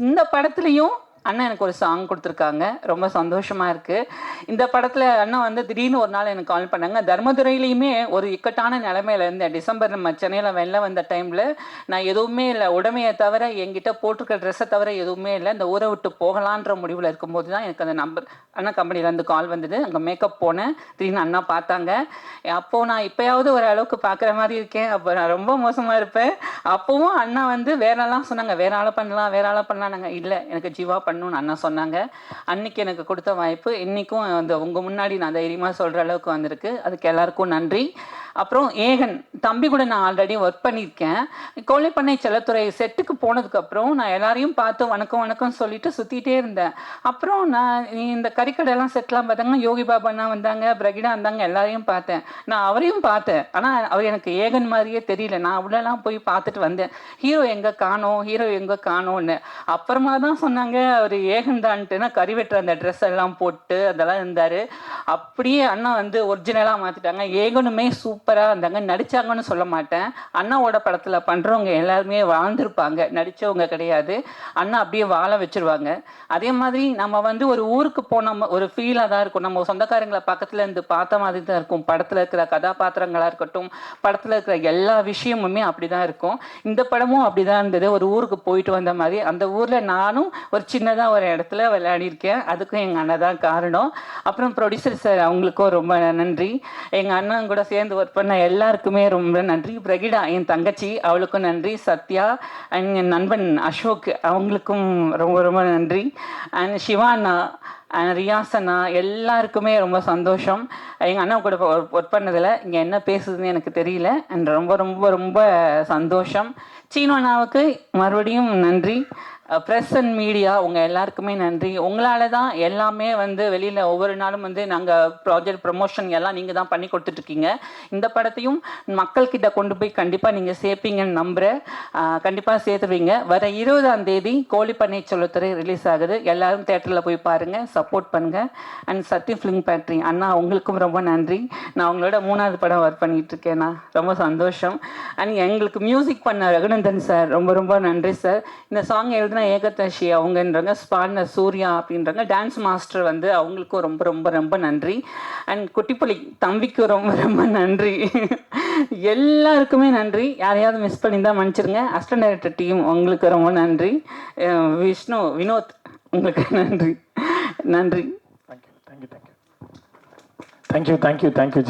இந்த படத்துலேயும் அண்ணன் எனக்கு ஒரு சாங் கொடுத்துருக்காங்க. ரொம்ப சந்தோஷமாக இருக்குது. இந்த படத்தில் அண்ணன் வந்து திடீர்னு ஒரு நாள் எனக்கு கால் பண்ணாங்க. தர்மதுரையிலையுமே ஒரு இக்கட்டான நிலைமையில இருந்தேன். டிசம்பர் நம்ம சென்னையில் வெளில வந்த டைமில் நான் எதுவுமே இல்லை, உடமையை தவிர என்கிட்ட போட்டிருக்க ட்ரெஸ்ஸை தவிர எதுவுமே இல்லை. இந்த ஊரை விட்டு போகலான்ற முடிவில் இருக்கும்போது தான் எனக்கு அந்த நம்பர் அண்ணா கம்பெனிலேருந்து கால் வந்தது. அங்கே மேக்கப் போனேன். திடீர்னு அண்ணா பார்த்தாங்க. அப்போது நான் இப்போயாவது ஒரு அளவுக்கு பார்க்குற மாதிரி இருக்கேன். அப்போ நான் ரொம்ப மோசமாக இருப்பேன். அப்போவும் அண்ணா வந்து வேறெல்லாம் சொன்னாங்க, வேற ஆளை பண்ணலாம். நாங்கள் இல்லை, எனக்கு ஜீவா பண்ணணும்னு அண்ணா சொன்னாங்க. அன்னைக்கு எனக்கு கொடுத்த வாய்ப்பு இன்றைக்கும் அந்த உங்கள் முன்னாடி நான் தைரியமாக சொல்கிற அளவுக்கு வந்திருக்கு. அதுக்கு எல்லாருக்கும் நன்றி. அப்புறம் ஏகன் தம்பி கூட நான் ஆல்ரெடி ஒர்க் பண்ணியிருக்கேன். கோழிப்பண்ணை செல்லத்துறை செட்டுக்கு போனதுக்கப்புறம் நான் எல்லாரையும் பார்த்து வணக்கம் சொல்லிட்டு சுற்றிட்டே இருந்தேன். அப்புறம் நான் இந்த கறிக்கடையெல்லாம் செட்லாம் பார்த்தாங்க, யோகி பாபாண்ணா வந்தாங்க, பிரகிடா வந்தாங்க, எல்லாரையும் பார்த்தேன். நான் அவரையும் பார்த்தேன். ஆனால் அவர் எனக்கு ஏகன் மாதிரியே தெரியல. நான் அவ்வளோலாம் போய் பார்த்துட்டு வந்தேன். ஹீரோ எங்கே காணோன்னு. அப்புறமா தான் சொன்னாங்க அவர் ஏகன் தான்ட்டுனா கறி வெட்டுற அந்த ட்ரெஸ் எல்லாம் போட்டு அதெல்லாம் இருந்தார். அப்படியே அண்ணா வந்து ஒரிஜினலாக மாற்றிட்டாங்க. ஏகனுமே சூப்பராக இருந்தாங்க. நடித்தாங்கன்னு சொல்ல மாட்டேன், அண்ணாவோட படத்தில் பண்ணுறவங்க எல்லாருமே வாழ்ந்திருப்பாங்க, நடித்தவங்க கிடையாது. அண்ணா அப்படியே வாழ வச்சுருவாங்க. அதே மாதிரி நம்ம வந்து ஒரு ஊருக்கு போன ஒரு ஃபீலாக தான் இருக்கும். நம்ம சொந்தக்காரங்களை பக்கத்தில் இருந்து பார்த்த மாதிரி தான் இருக்கும். படத்தில் இருக்கிற கதாபாத்திரங்களாக இருக்கட்டும், படத்தில் இருக்கிற எல்லா விஷயமுமே அப்படி தான் இருக்கும். இந்த படமும் அப்படி தான் இருந்தது. ஒரு ஊருக்கு போயிட்டு வந்த மாதிரி. அந்த ஊரில் நானும் ஒரு சின்னதாக ஒரு இடத்துல விளையாடிருக்கேன். அதுக்கும் எங்கள் அண்ணன் தான் காரணம். அப்புறம் ப்ரொடியூசர் சார், அவங்களுக்கும் ரொம்ப நன்றி. எங்கள் அண்ணன் கூட சேர்ந்து ஒர்க் பண்ண எல்லாருக்குமே ரொம்ப நன்றி. பிரகிடா என் தங்கச்சி, அவளுக்கும் நன்றி. சத்யா அண்ட் என் நண்பன் அசோக், அவங்களுக்கும் ரொம்ப ரொம்ப நன்றி. அண்ட் சிவானா, ரியாசனா, எல்லாருக்குமே ரொம்ப சந்தோஷம். எங்கள் அண்ணா கூட ஒர்க் பண்ணதில் இங்கே என்ன பேசுதுன்னு எனக்கு தெரியல. அண்ட் ரொம்ப ரொம்ப ரொம்ப சந்தோஷம். சீனு அண்ணாவுக்கு மறுபடியும் நன்றி. ப்ரெஸ் அண்ட் மீடியா, உங்கள் எல்லாருக்குமே நன்றி. உங்களால் தான் எல்லாமே வந்து வெளியில் ஒவ்வொரு நாளும் வந்து நாங்கள் ப்ராஜெக்ட் ப்ரமோஷன் எல்லாம் நீங்கள் தான் பண்ணி கொடுத்துட்ருக்கீங்க. இந்த படத்தையும் மக்கள்கிட்ட கொண்டு போய் கண்டிப்பாக நீங்கள் சேர்ப்பீங்கன்னு நம்புகிறேன். கண்டிப்பாக சேர்த்துருவீங்க. வர 20ஆம் தேதி கோழிப்பண்ணை சொல்லுத்துறை ரிலீஸ் ஆகுது. எல்லோரும் தேட்டரில் போய் பாருங்கள், சப்போர்ட் பண்ணுங்கள். அண்ட் சத்ய ஃபிலிம் ஃபேக்ட்ரி அண்ணா, உங்களுக்கும் ரொம்ப நன்றி. நான் உங்களோட 3வது படம் ஒர்க் பண்ணிகிட்ருக்கேண்ணா, ரொம்ப சந்தோஷம். அண்ட் எங்களுக்கு மியூசிக் பண்ண ரகுநந்தன் சார், ரொம்ப ரொம்ப நன்றி சார். இந்த சாங் எழுதின ஏகதாஷி அவங்கன்றாங்க, ஸ்பாட்னர் சூர்யா அப்படின்றாங்க, டான்ஸ் மாஸ்டர் வந்து அவங்களுக்கும் ரொம்ப ரொம்ப ரொம்ப நன்றி. அண்ட் குட்டிப்புலி தம்பிக்கும் ரொம்ப ரொம்ப நன்றி. எல்லாருக்குமே நன்றி. யாரையாவது மிஸ் பண்ணியிருந்தால் மன்னிச்சிருங்க. அசிஸ்டன்ட் டைரக்டர் டீம், உங்களுக்கு ரொம்ப நன்றி. விஷ்ணு, வினோத், உங்களுக்கு நன்றி. நன்றி. தேங்க்யூ ஜீவா.